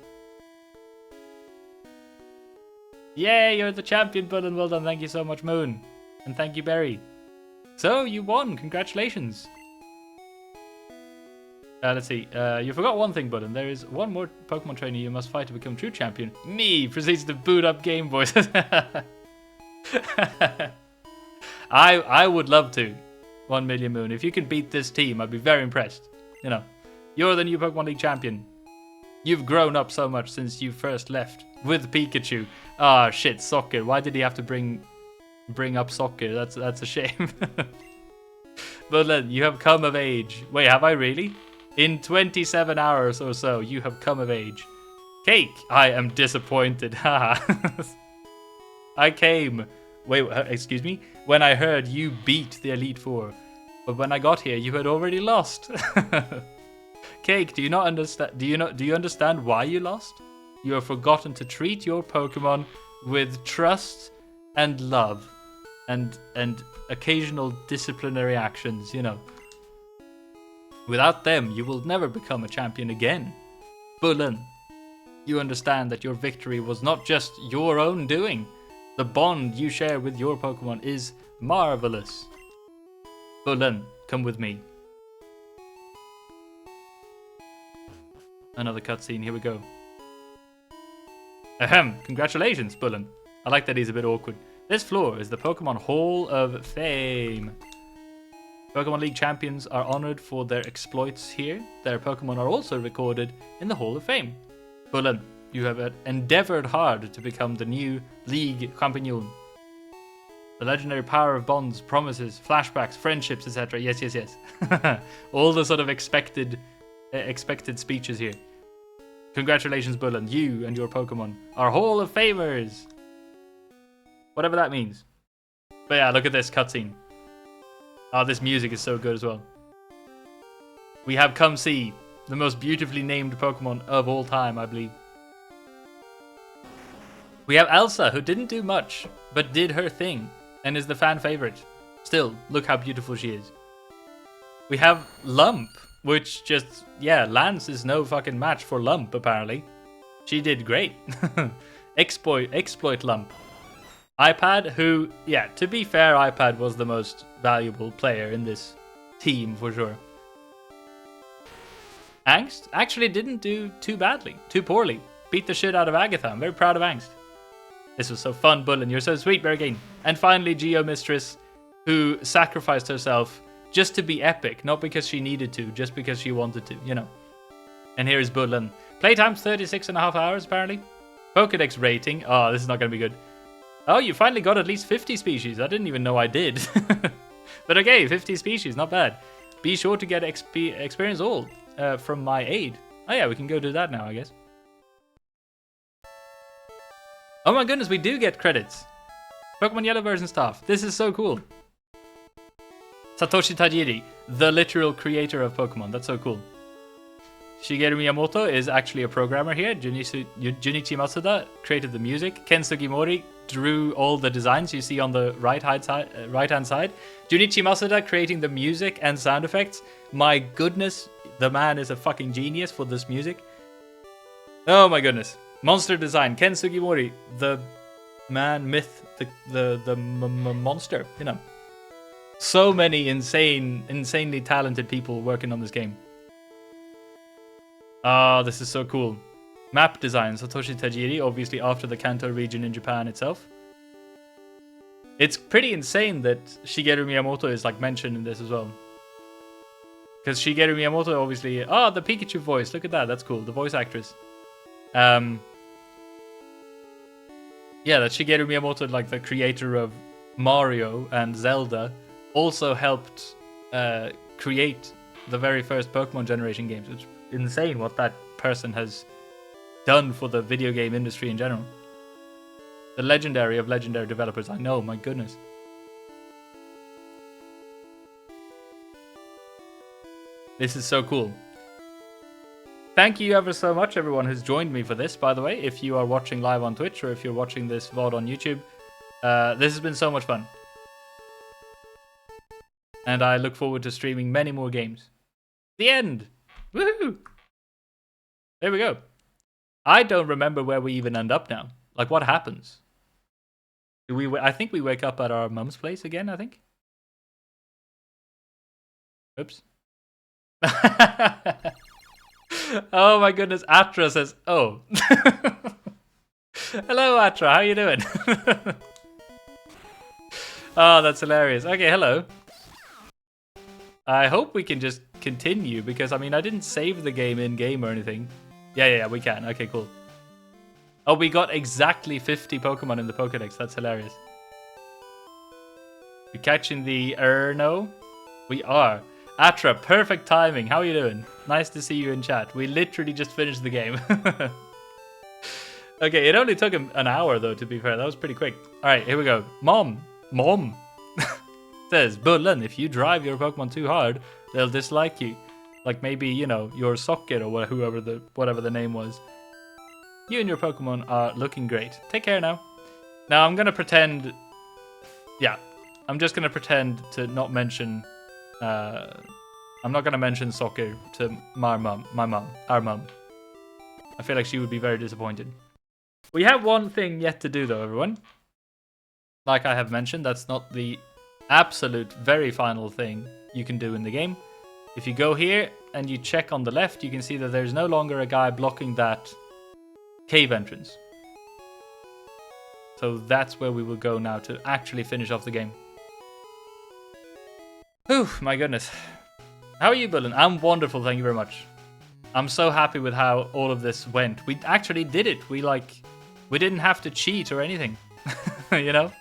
Yay, you're the champion, Bullen. Well done. Thank you so much, Moon. And thank you, Berry. So, you won. Congratulations. Let's see. You forgot one thing, Bullen. There is one more Pokemon trainer you must fight to become true champion. Me proceeds to boot up Game Boys. I would love to. 1 million Moon. If you can beat this team, I'd be very impressed. You know, you're the new Pokemon League champion. You've grown up so much since you first left with Pikachu. Ah, shit, Soccer. Why did he have to bring up Soccer? That's a shame. But then you have come of age. Wait, have I really? In 27 hours or so, you have come of age. Cake, I am disappointed. Haha. I came. Wait, excuse me? When I heard you beat the Elite Four. But when I got here, you had already lost. Cake, do you not understand? Do you understand why you lost? You have forgotten to treat your Pokemon with trust and love, and occasional disciplinary actions. You know. Without them, you will never become a champion again. Bullen, you understand that your victory was not just your own doing. The bond you share with your Pokemon is marvelous. Bullen, come with me. Another cutscene, here we go. Ahem, congratulations, Bullen. I like that he's a bit awkward. This floor is the Pokemon Hall of Fame. Pokemon League champions are honored for their exploits here. Their Pokemon are also recorded in the Hall of Fame. Bullen, you have endeavored hard to become the new League Champion. The legendary power of bonds, promises, flashbacks, friendships, etc. Yes, yes, yes. All the sort of expected speeches here. Congratulations, Bullen. You and your Pokemon are Hall of Famers. Whatever that means. But yeah, look at this cutscene. Oh, this music is so good as well. We have come see the most beautifully named Pokemon of all time, I believe. We have Elsa, who didn't do much, but did her thing, and is the fan favorite. Still, look how beautiful she is. We have Lump, which just, yeah, Lance is no fucking match for Lump, apparently. She did great. Exploit Lump. iPad, who, yeah, to be fair, iPad was the most valuable player in this team, for sure. Angst actually didn't do too badly, too poorly. Beat the shit out of Agatha. I'm very proud of Angst. This was so fun, Bullen. You're so sweet, Berghain. And finally, Geo Mistress, who sacrificed herself just to be epic, not because she needed to, just because she wanted to, you know. And here's Bullen. Playtime's 36.5 hours, apparently. Pokedex rating. Oh, this is not going to be good. Oh, you finally got at least 50 species. I didn't even know I did. But okay, 50 species, not bad. Be sure to get experience all from my aid. Oh yeah, we can go do that now, I guess. Oh my goodness, we do get credits. Pokemon Yellow version stuff. This is so cool. Satoshi Tajiri, the literal creator of Pokemon. That's so cool. Shigeru Miyamoto is actually a programmer here. Junichi Matsuda created the music. Ken Sugimori drew all the designs you see on the right-hand side. Junichi Matsuda creating the music and sound effects. My goodness, the man is a fucking genius for this music. Oh my goodness. Monster design, Ken Sugimori, the man, myth, the monster, you know. So many insanely talented people working on this game. Oh, this is so cool. Map design, Satoshi Tajiri, obviously after the Kanto region in Japan itself. It's pretty insane that Shigeru Miyamoto is like mentioned in this as well. Because Shigeru Miyamoto obviously... Oh, the Pikachu voice, look at that, that's cool, the voice actress. Yeah, that Shigeru Miyamoto, like the creator of Mario and Zelda, also helped create the very first Pokemon generation games. It's insane what that person has done for the video game industry in general. The legendary of legendary developers, I know, my goodness. This is so cool. Thank you ever so much, everyone who's joined me for this, by the way. If you are watching live on Twitch or if you're watching this VOD on YouTube, this has been so much fun. And I look forward to streaming many more games. The end! Woohoo! There we go. I don't remember where we even end up now. Like, what happens? I think we wake up at our mum's place again, I think. Oops. Oh my goodness, Atra says, oh. Hello, Atra, how you doing? Oh, that's hilarious. Okay, hello. I hope we can just continue, because, I mean, I didn't save the game in-game or anything. Yeah, we can. Okay, cool. Oh, we got exactly 50 Pokemon in the Pokedex. That's hilarious. We're catching the Erno? We are. Atra, perfect timing. How are you doing? Nice to see you in chat. We literally just finished the game. Okay, it only took him an hour, though, to be fair. That was pretty quick. All right, here we go. Mom. Says, Bullen, if you drive your Pokemon too hard, they'll dislike you. Like maybe, you know, your socket or whatever the name was. You and your Pokemon are looking great. Take care now. Now I'm going to pretend... Yeah, I'm just going to pretend to not mention... I'm not going to mention soccer to our mum. I feel like she would be very disappointed. We have one thing yet to do, though, everyone. Like I have mentioned, that's not the absolute very final thing you can do in the game. If you go here and you check on the left, you can see that there's no longer a guy blocking that cave entrance. So that's where we will go now to actually finish off the game. Whew, my goodness. How are you, Bullen? I'm wonderful, thank you very much. I'm so happy with how all of this went. We actually did it. We didn't have to cheat or anything. You know?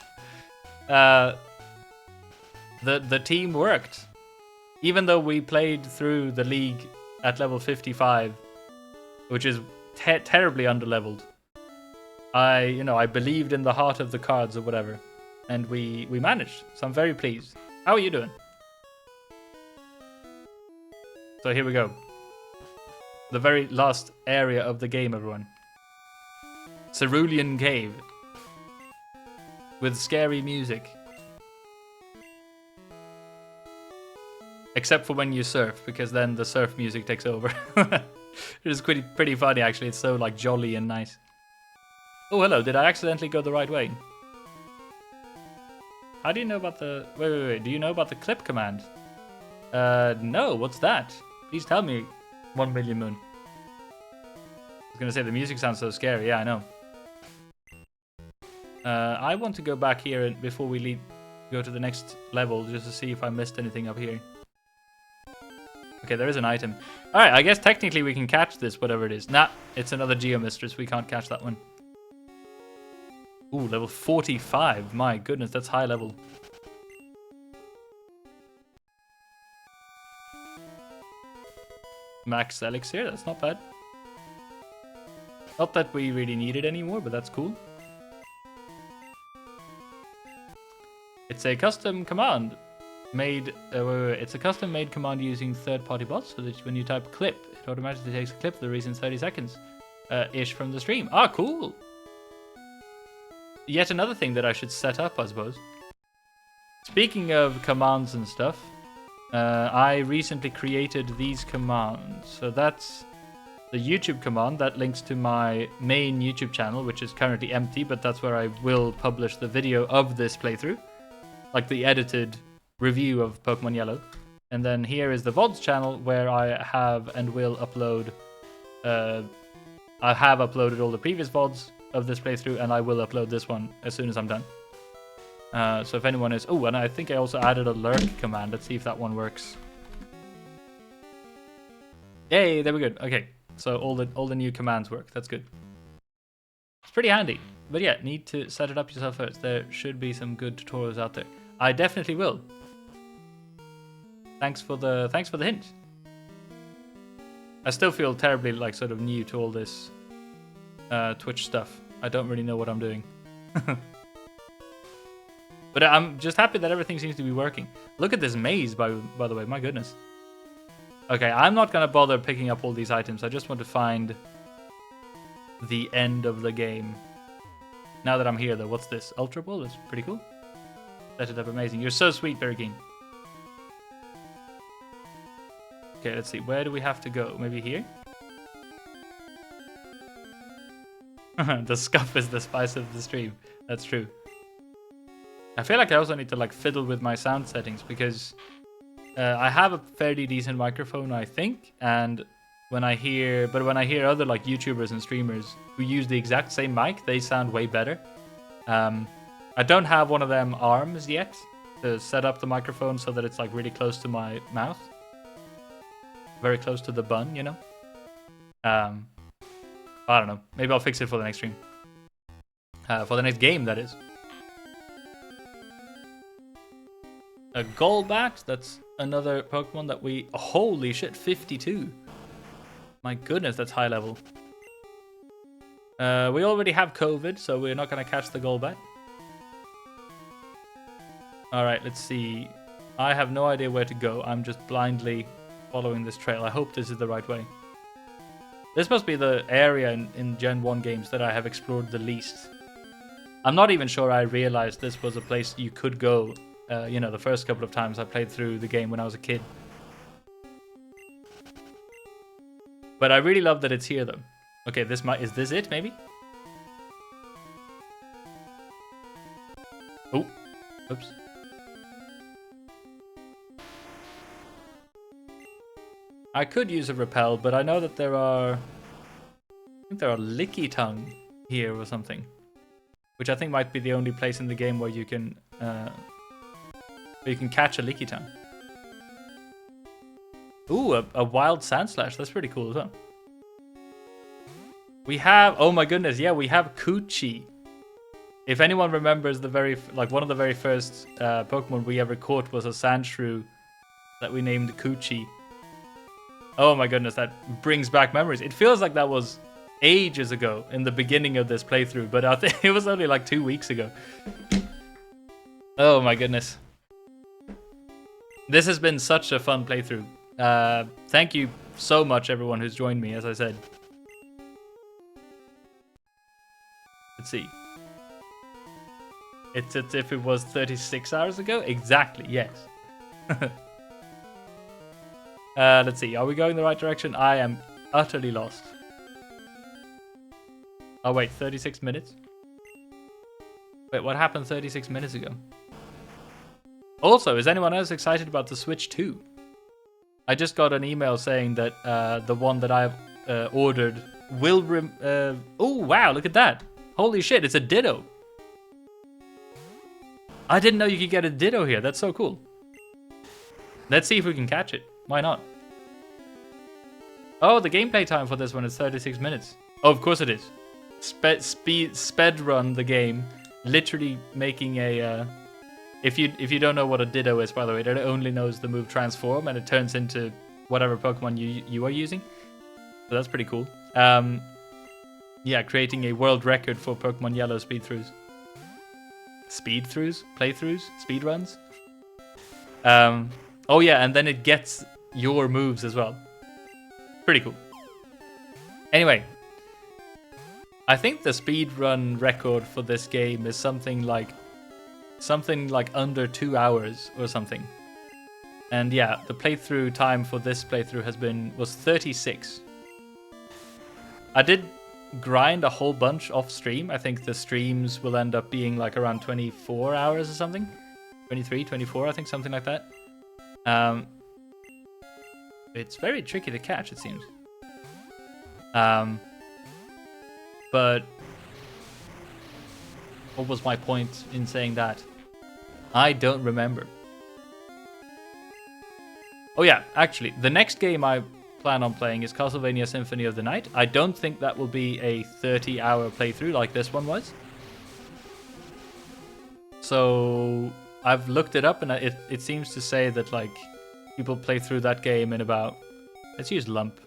The team worked. Even though we played through the league at level 55, which is terribly underleveled. I believed in the heart of the cards or whatever, and we managed. So I'm very pleased. How are you doing? So here we go. The very last area of the game, everyone. Cerulean Cave. With scary music. Except for when you surf, because then the surf music takes over. It is pretty funny, actually. It's so, like, jolly and nice. Oh, hello. Did I accidentally go the right way? How do you know about the... Wait. Do you know about the clip command? No. What's that? Please tell me, 1 Million Moon. I was going to say, the music sounds so scary. Yeah, I know. I want to go back here before we go to the next level, just to see if I missed anything up here. Okay, there is an item. Alright, I guess technically we can catch this, whatever it is. Nah, it's another Geomistress. We can't catch that one. Ooh, level 45. My goodness, that's high level. Max Elixir, that's not bad. Not that we really need it anymore, but that's cool. It's a custom command made. It's a custom-made command using third-party bots, so that when you type clip, it automatically takes a clip for the recent 30 seconds ish from the stream. Ah, cool. Yet another thing that I should set up, I suppose. Speaking of commands and stuff, I recently created these commands. So that's the YouTube command that links to my main YouTube channel, which is currently empty, but that's where I will publish the video of this playthrough, like the edited review of Pokemon Yellow. And then here is the VODs channel, where I have and will upload. I have uploaded all the previous VODs of this playthrough, and I will upload this one as soon as I'm done. So if anyone is... Oh, and I think I also added a lurk command. Let's see if that one works. Yay, there we go. Okay, so all the new commands work. That's good. It's pretty handy. But yeah, need to set it up yourself first. There should be some good tutorials out there. I definitely will. Thanks for the hint. I still feel terribly like sort of new to all this Twitch stuff. I don't really know what I'm doing. But I'm just happy that everything seems to be working. Look at this maze, by the way. My goodness. Okay, I'm not going to bother picking up all these items. I just want to find the end of the game. Now that I'm here, though, what's this? Ultra Ball? That's pretty cool. Set it up amazing. You're so sweet, Bergin. Okay, let's see. Where do we have to go? Maybe here? The scuff is the spice of the stream. That's true. I feel like I also need to like fiddle with my sound settings because I have a fairly decent microphone, I think, and when I hear other like YouTubers and streamers who use the exact same mic, they sound way better. I don't have one of them arms yet to set up the microphone so that it's like really close to my mouth, very close to the bun, you know. I don't know. Maybe I'll fix it for the next stream, for the next game, that is. A Golbat, that's another Pokemon that we... Holy shit, 52. My goodness, that's high level. We already have COVID, so we're not going to catch the Golbat. Alright, let's see. I have no idea where to go. I'm just blindly following this trail. I hope this is the right way. This must be the area in Gen 1 games that I have explored the least. I'm not even sure I realized this was a place you could go. You know, the first couple of times I played through the game when I was a kid. But I really love that it's here, though. Okay, is this it, maybe? Oh, oops. I could use a repel, but I know that there are... I think there are Licky Tongue here or something. Which I think might be the only place in the game where you can catch a Licky Tongue. Ooh, a wild Sandslash. That's pretty cool as well. We have... Oh my goodness, yeah, we have Coochie. If anyone remembers one of the very first Pokemon we ever caught was a Sandshrew that we named Coochie. Oh my goodness, that brings back memories. It feels like that was ages ago in the beginning of this playthrough, but I think it was only like 2 weeks ago. Oh my goodness. This has been such a fun playthrough. Thank you so much, everyone who's joined me, as I said. Let's see. It's as if it was 36 hours ago? Exactly, yes. Let's see. Are we going the right direction? I am utterly lost. Oh, wait. 36 minutes? Wait, what happened 36 minutes ago? Also, is anyone else excited about the Switch 2? I just got an email saying that the one that I've ordered will... oh, wow. Look at that. Holy shit. It's a Ditto. I didn't know you could get a Ditto here. That's so cool. Let's see if we can catch it. Why not? Oh, the gameplay time for this one is 36 minutes. Oh, of course it is. Sped run the game, literally making a. If you don't know what a Ditto is, by the way, it only knows the move Transform, and it turns into whatever Pokemon you are using. So that's pretty cool. Yeah, creating a world record for Pokemon Yellow speedthroughs. Playthroughs, speedruns. Oh yeah, and then it gets your moves as well. Pretty cool. Anyway, I think the speedrun record for this game is something like under 2 hours or something. And yeah, the playthrough time for this playthrough was 36. I did grind a whole bunch off stream. I think the streams will end up being like around 24 hours or something. 23, 24, I think, something like that. It's very tricky to catch, it seems. But what was my point in saying that? I don't remember. Oh yeah, actually, the next game I plan on playing is Castlevania Symphony of the Night. I don't think that will be a 30-hour playthrough like this one was. So I've looked it up, and it seems to say that like people play through that game in about... Let's use Lump.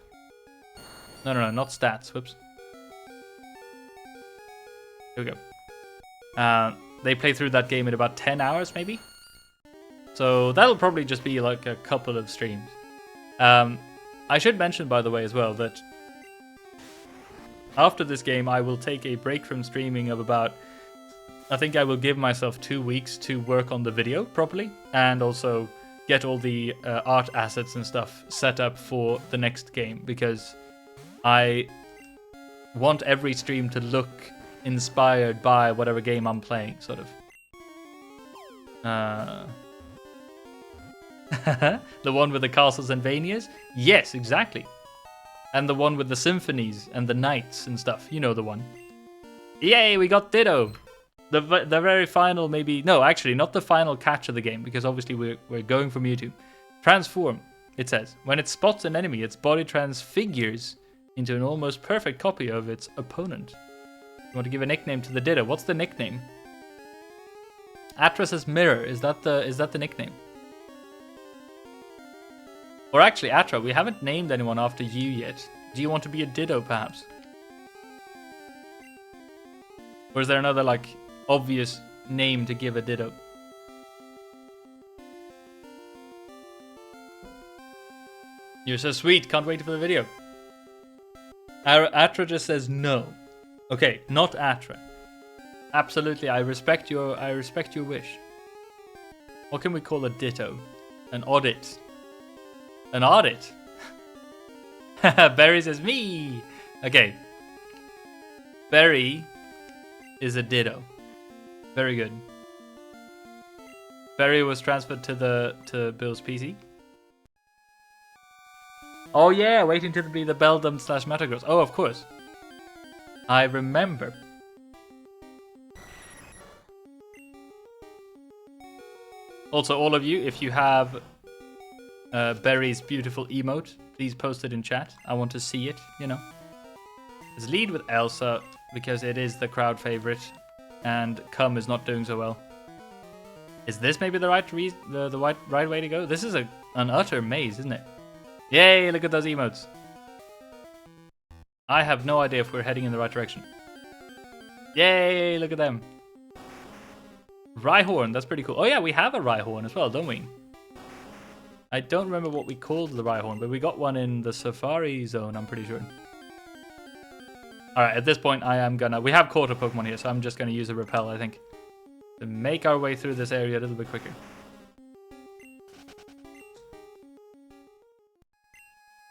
No, not stats. Whoops. Here we go. They play through that game in about 10 hours, maybe? So that'll probably just be like a couple of streams. I should mention, by the way, as well, that after this game, I will take a break from streaming of about... I think I will give myself 2 weeks to work on the video properly, and also get all the art assets and stuff set up for the next game, because I want every stream to look inspired by whatever game I'm playing, sort of. The one with the castles and vanias? Yes, exactly. And the one with the symphonies and the knights and stuff. You know the one. Yay, we got Ditto. The very final, maybe... No, actually, not the final catch of the game, because obviously we're going for Mewtwo. Transform, it says. When it spots an enemy, its body transfigures into an almost perfect copy of its opponent. You want to give a nickname to the Ditto. What's the nickname? Atras's Mirror. Is that the nickname? Or actually, Atra, we haven't named anyone after you yet. Do you want to be a Ditto, perhaps? Or is there another, like, obvious name to give a Ditto? You're so sweet. Can't wait for the video. Atra just says no. Okay, not Atra. Absolutely, I respect your wish. What can we call a Ditto? An audit. An audit. Berry says me. Okay. Berry is a Ditto. Very good. Berry was transferred to Bill's PC. Oh yeah, waiting to be the Beldum / Metagross. Oh, of course. I remember. Also, all of you, if you have Berry's beautiful emote, please post it in chat. I want to see it, you know. Let's lead with Elsa, because it is the crowd favorite, and Cum is not doing so well. Is this maybe the right right way to go? This is an utter maze, isn't it? Yay, look at those emotes. I have no idea if we're heading in the right direction. Yay, look at them. Rhyhorn, that's pretty cool. Oh yeah, we have a Rhyhorn as well, don't we? I don't remember what we called the Rhyhorn, but we got one in the Safari Zone, I'm pretty sure. Alright, at this point we have caught a Pokemon here, so I'm just gonna use a Repel, I think, to make our way through this area a little bit quicker.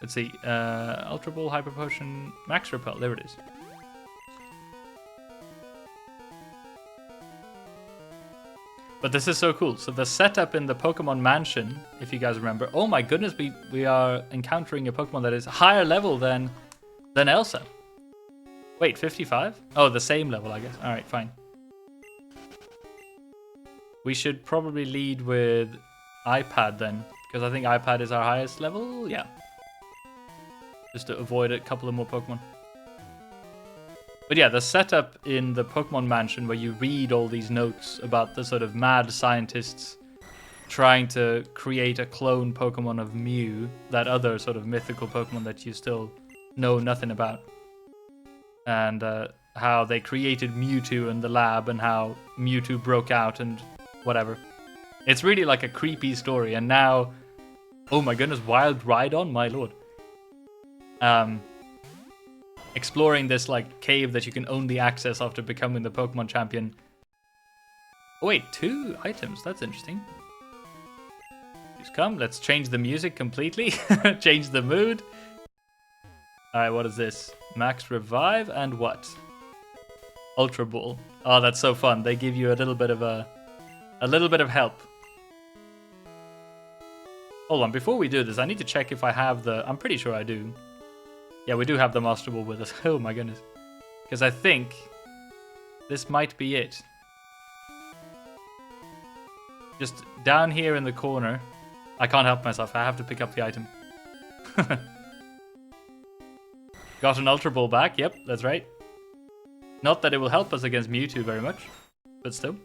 Let's see, Ultra Ball, Hyper Potion, Max Repel, there it is. But this is so cool. So the setup in the Pokemon Mansion, if you guys remember, oh my goodness, we are encountering a Pokemon that is higher level than Elsa. Wait, 55? Oh, the same level, I guess. Alright, fine. We should probably lead with iPad then, because I think iPad is our highest level, yeah. Just to avoid a couple of more Pokemon. But yeah, the setup in the Pokemon Mansion where you read all these notes about the sort of mad scientists trying to create a clone Pokemon of Mew, that other sort of mythical Pokemon that you still know nothing about. And how they created Mewtwo in the lab and how Mewtwo broke out and whatever. It's really like a creepy story. And now, oh my goodness, Wild Rhydon, my lord. Exploring this like cave that you can only access after becoming the Pokemon champion. Oh wait, 2 items. That's interesting. Please come. Let's change the music completely. Change the mood. All right, what is this? Max Revive and what? Ultra Ball. Oh, that's so fun. They give you a little bit of help. Hold on, before we do this, I need to check if I have I'm pretty sure I do. Yeah, we do have the Master Ball with us. Oh my goodness. Because I think this might be it. Just down here in the corner. I can't help myself. I have to pick up the item. Got an Ultra Ball back. Yep, that's right. Not that it will help us against Mewtwo very much, but still.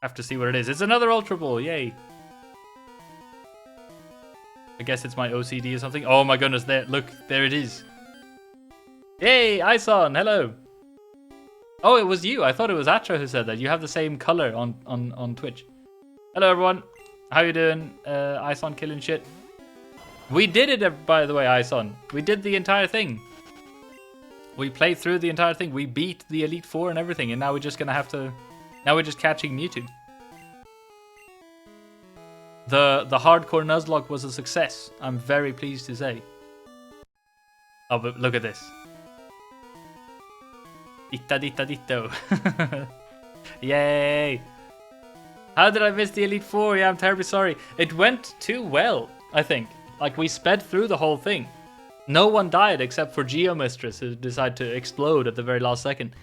Have to see what it is. It's another Ultra Ball. Yay. I guess it's my OCD or something. Oh my goodness, there, look, there it is. Yay, Ison, hello. Oh, it was you. I thought it was Atra who said that. You have the same color on Twitch. Hello, everyone. How you doing? Ison killing shit. We did it, by the way, Ison. We did the entire thing. We played through the entire thing. We beat the Elite Four and everything, and now we're just gonna have to... Now we're just catching Mewtwo. The hardcore Nuzlocke was a success. I'm very pleased to say. Oh, but look at this. Ditta ditta ditto. Yay! How did I miss the Elite Four? Yeah, I'm terribly sorry. It went too well, I think. Like, we sped through the whole thing. No one died except for Geomistress, who decided to explode at the very last second.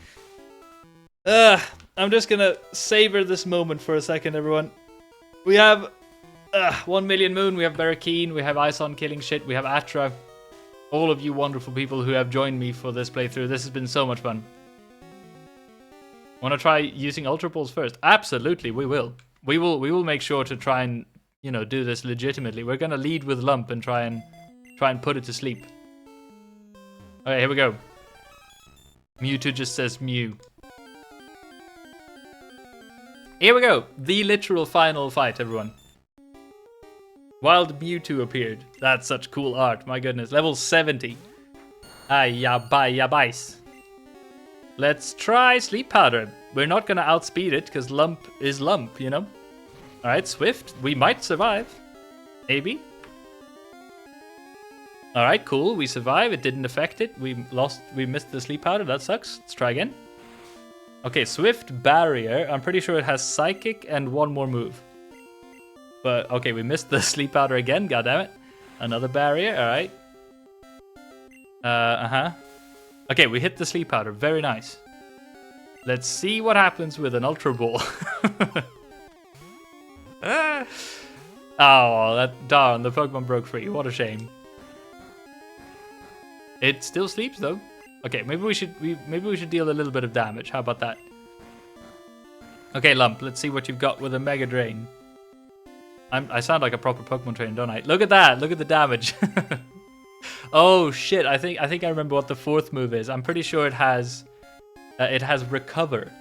I'm just gonna savor this moment for a second, everyone. We have 1 Million Moon, we have Barakeen, we have Ison killing shit, we have Atra. All of you wonderful people who have joined me for this playthrough. This has been so much fun. Want to try using Ultra Balls first? Absolutely, we will. We will make sure to try and, you know, do this legitimately. We're gonna lead with Lump and try and put it to sleep. Okay, here we go. Mewtwo just says Mew. Here we go. The literal final fight, everyone. Wild Mewtwo appeared. That's such cool art. My goodness. Level 70. Ayabaya. Let's try Sleep Powder. We're not going to outspeed it because Lump is Lump, you know? Alright, Swift. We might survive. Maybe. Alright, cool. We survive. It didn't affect it. We missed the Sleep Powder. That sucks. Let's try again. Okay, Swift Barrier. I'm pretty sure it has Psychic and one more move. But, okay, we missed the Sleep Powder again. Goddammit. Another Barrier. Alright. Okay, we hit the Sleep Powder. Very nice. Let's see what happens with an Ultra Ball. Oh, darn, the Pokemon broke free. What a shame. It still sleeps though. Okay, maybe we should deal a little bit of damage. How about that? Okay, Lump, let's see what you've got with a Mega Drain. I sound like a proper Pokemon trainer, don't I? Look at that. Look at the damage. Oh shit, I think I remember what the fourth move is. I'm pretty sure it has Recover,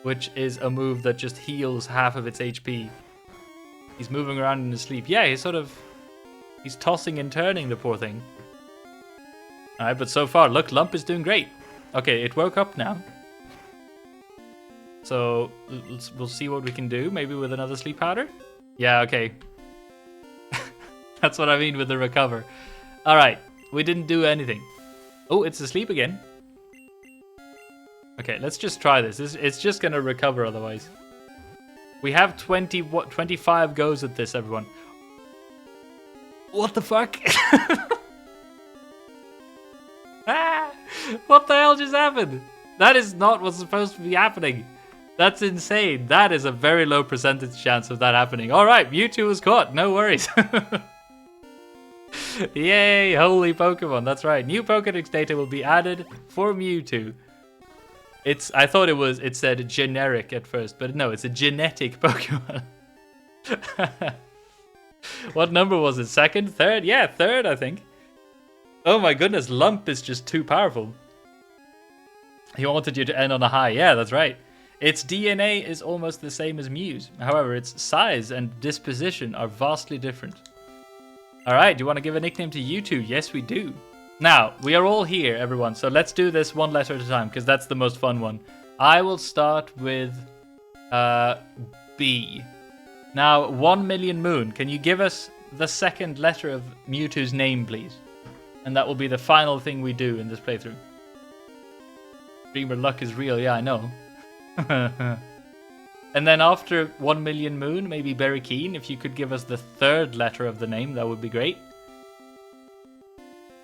which is a move that just heals half of its HP. He's moving around in his sleep. Yeah, he's tossing and turning, the poor thing. Alright, but so far, look, Lump is doing great. Okay, it woke up now. So, we'll see what we can do, maybe with another Sleep Powder? Yeah, okay. That's what I mean with the Recover. Alright, we didn't do anything. Oh, it's asleep again. Okay, let's just try this. It's just gonna recover otherwise. We have 25 goes at this, everyone. What the fuck? Ah, what the hell just happened? That is not what's supposed to be happening. That's insane. That is a very low percentage chance of that happening. Alright, Mewtwo was caught. No worries. Yay, holy Pokemon. That's right. New Pokédex data will be added for Mewtwo. I thought it said generic at first, but no, it's a genetic Pokemon. What number was it? Second? Third? Yeah, third, I think. Oh my goodness, Lump is just too powerful. He wanted you to end on a high. Yeah, that's right. Its DNA is almost the same as Mew's. However, its size and disposition are vastly different. Alright, do you want to give a nickname to you two? Yes, we do. Now, we are all here, everyone, so let's do this one letter at a time, because that's the most fun one. I will start with B. Now, 1 Million Moon, can you give us the second letter of Mewtwo's name, please? And that will be the final thing we do in this playthrough. Dreamer luck is real, yeah, I know. And then after 1 Million Moon, maybe Barakeen, if you could give us the third letter of the name, that would be great.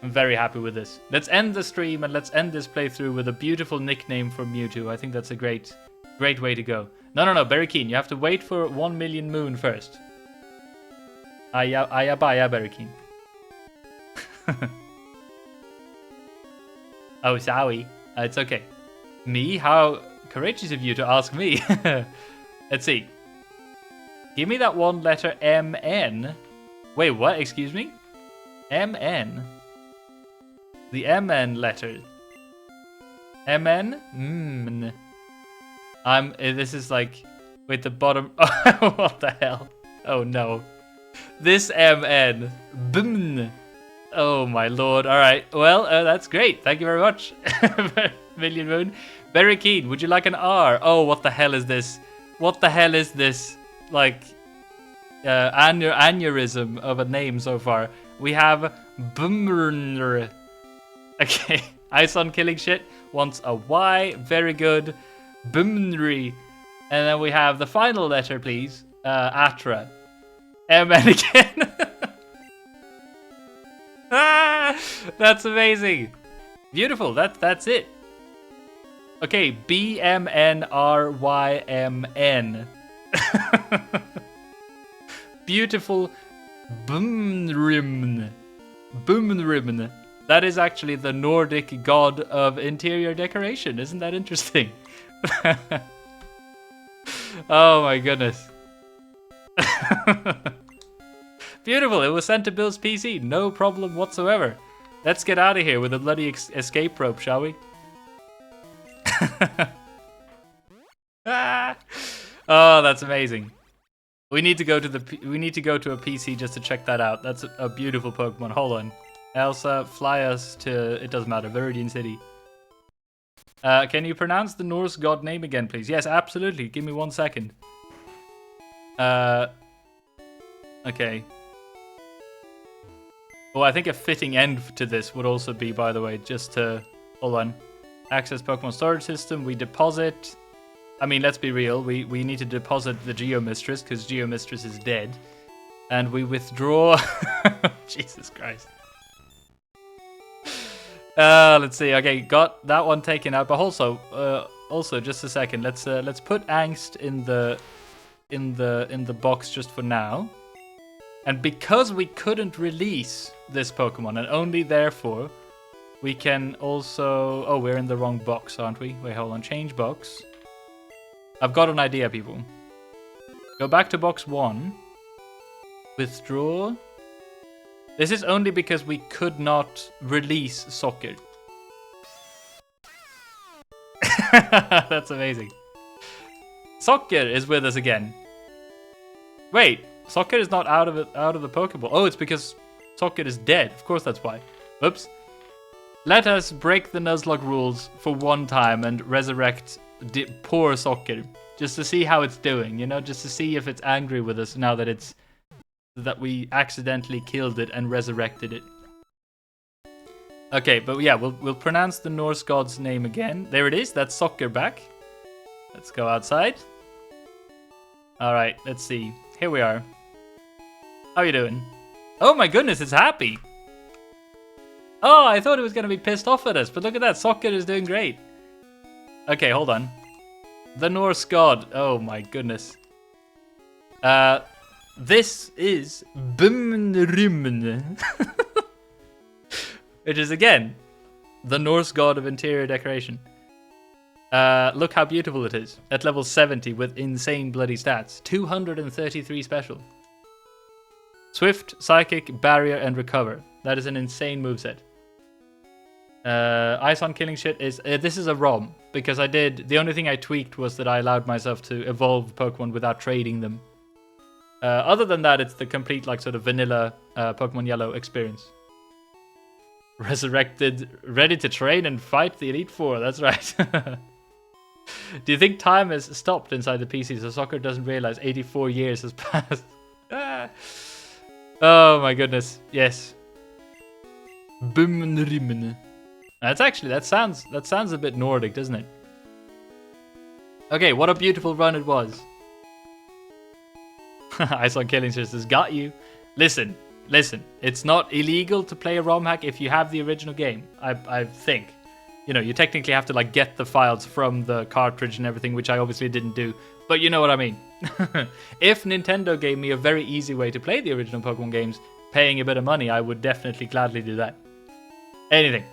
I'm very happy with this. Let's end the stream and let's end this playthrough with a beautiful nickname for Mewtwo. I think that's a great way to go. No, Barakeen, you have to wait for 1 Million Moon first. Ayabaya Barakeen. Oh, Zowie. It's okay. Me? How courageous of you to ask me. Let's see. Give me that one letter MN. Wait, what? Excuse me? MN. The MN letter. MN? This is like, wait, the bottom. What the hell? Oh no. This MN. Bm. Oh my lord. Alright. Well, that's great. Thank you very much. Million Moon. Very keen. Would you like an R? Oh, what the hell is this? What the hell is this? Like, aneurysm of a name so far. We have Bumr. Okay. Ice on Killing Shit wants a Y. Very good. Bumri. And then we have the final letter, please. Atra. MN again. That's amazing. Beautiful. That's it. Okay, BMNRYMN. Beautiful. Bumrimn. Bumrimn. That is actually the Nordic god of interior decoration. Isn't that interesting? Oh my goodness. Beautiful. It was sent to Bill's PC. No problem whatsoever. Let's get out of here with a bloody escape rope, shall we? Oh, that's amazing. We need to go to a PC just to check that out. That's a beautiful Pokemon. Hold on. Elsa, fly us to, it doesn't matter, Viridian City. Can you pronounce the Norse god name again, please? Yes, absolutely. Give me 1 second. Okay. Oh, I think a fitting end to this would also be, by the way, just to... Hold on. Access Pokemon storage system. We deposit... I mean, let's be real. We need to deposit the Geomistress, because Geomistress is dead. And we withdraw... Jesus Christ. Let's see. Okay, got that one taken out. But also, just a second. Let's put Angst in the box just for now. And because we couldn't release this Pokemon, and only therefore we can also... Oh, we're in the wrong box, aren't we? Wait, hold on. Change box. I've got an idea, people. Go back to box 1. Withdraw. This is only because we could not release Soccer. That's amazing. Soccer is with us again. Wait, Soccer is not out of the Pokeball. Oh, it's because Soccer is dead. Of course, that's why. Oops. Let us break the Nuzlocke rules for one time and resurrect poor Soccer, just to see how it's doing. You know, just to see if it's angry with us now that we accidentally killed it and resurrected it. Okay, but yeah, we'll pronounce the Norse god's name again. There it is. That's Soccer back. Let's go outside. All right, let's see. Here we are. How you doing? Oh my goodness, it's happy. Oh, I thought it was going to be pissed off at us, but look at that. Soccer is doing great. Okay, hold on. The Norse god. Oh my goodness. This is Bumrimn. Which is, again, the Norse god of interior decoration. Look how beautiful it is. At level 70 with insane bloody stats. 233 special. Swift, Psychic, Barrier, and Recover. That is an insane moveset. Ice on Killing Shit is... this is a ROM. Because the only thing I tweaked was that I allowed myself to evolve Pokemon without trading them. Other than that, it's the complete, like, sort of vanilla Pokemon Yellow experience. Resurrected, ready to train and fight the Elite Four. That's right. Do you think time has stopped inside the PC so Soccer doesn't realize 84 years has passed? Oh my goodness. Yes. Bumrimn. That's actually, that sounds a bit Nordic, doesn't it? Okay, what a beautiful run it was. Ice on Killing Shit has got you. Listen, it's not illegal to play a ROM hack if you have the original game, I think. You know, you technically have to, like, get the files from the cartridge and everything, which I obviously didn't do, but you know what I mean. If Nintendo gave me a very easy way to play the original Pokemon games, paying a bit of money, I would definitely gladly do that. Anyway.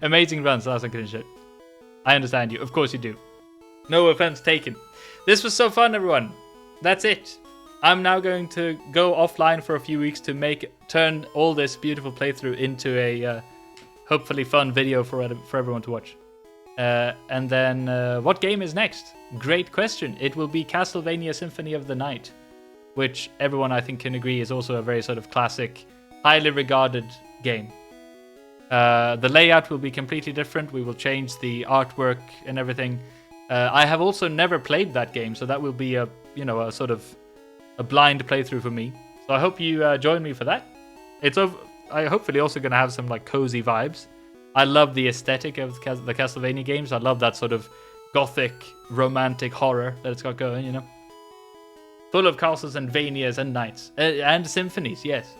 Amazing runs, Ice on Killing Shit. I understand you. Of course you do. No offense taken. This was so fun, everyone. That's it. I'm now going to go offline for a few weeks to turn all this beautiful playthrough into a hopefully fun video for everyone to watch. And then what game is next? Great question. It will be Castlevania Symphony of the Night, which everyone I think can agree is also a very sort of classic, highly regarded game. The layout will be completely different. We will change the artwork and everything. I have also never played that game, so that will be a sort of a blind playthrough for me. So I hope you join me for that. It's over. I hopefully also gonna have some like cozy vibes. I love the aesthetic of the Castlevania games. I love that sort of gothic, romantic horror that it's got going, you know? Full of castles and vanias and knights. And symphonies, yes.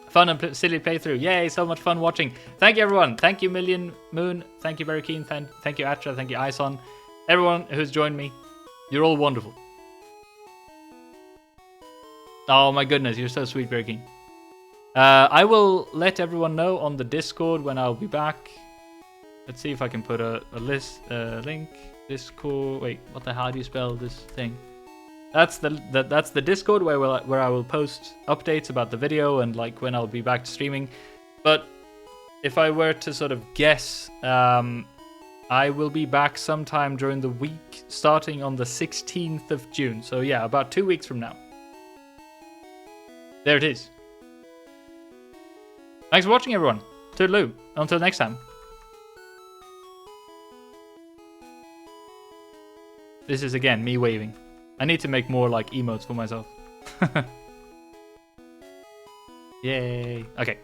Fun and silly playthrough. Yay, so much fun watching. Thank you, everyone. Thank you, Million Moon. Thank you, Very Keen. Thank you, Atra. Thank you, Ison. Everyone who's joined me. You're all wonderful. Oh, my goodness. You're so sweet, Very Keen. I will let everyone know on the Discord when I'll be back. Let's see if I can put a link. Discord. Wait, what the hell? How do you spell this thing? That's the Discord where I will post updates about the video and like when I'll be back to streaming. But if I were to sort of guess, I will be back sometime during the week, starting on the 16th of June. So yeah, about 2 weeks from now. There it is. Thanks for watching, everyone. Toodaloo. Until next time. This is again me waving. I need to make more like emotes for myself. Yay. Okay.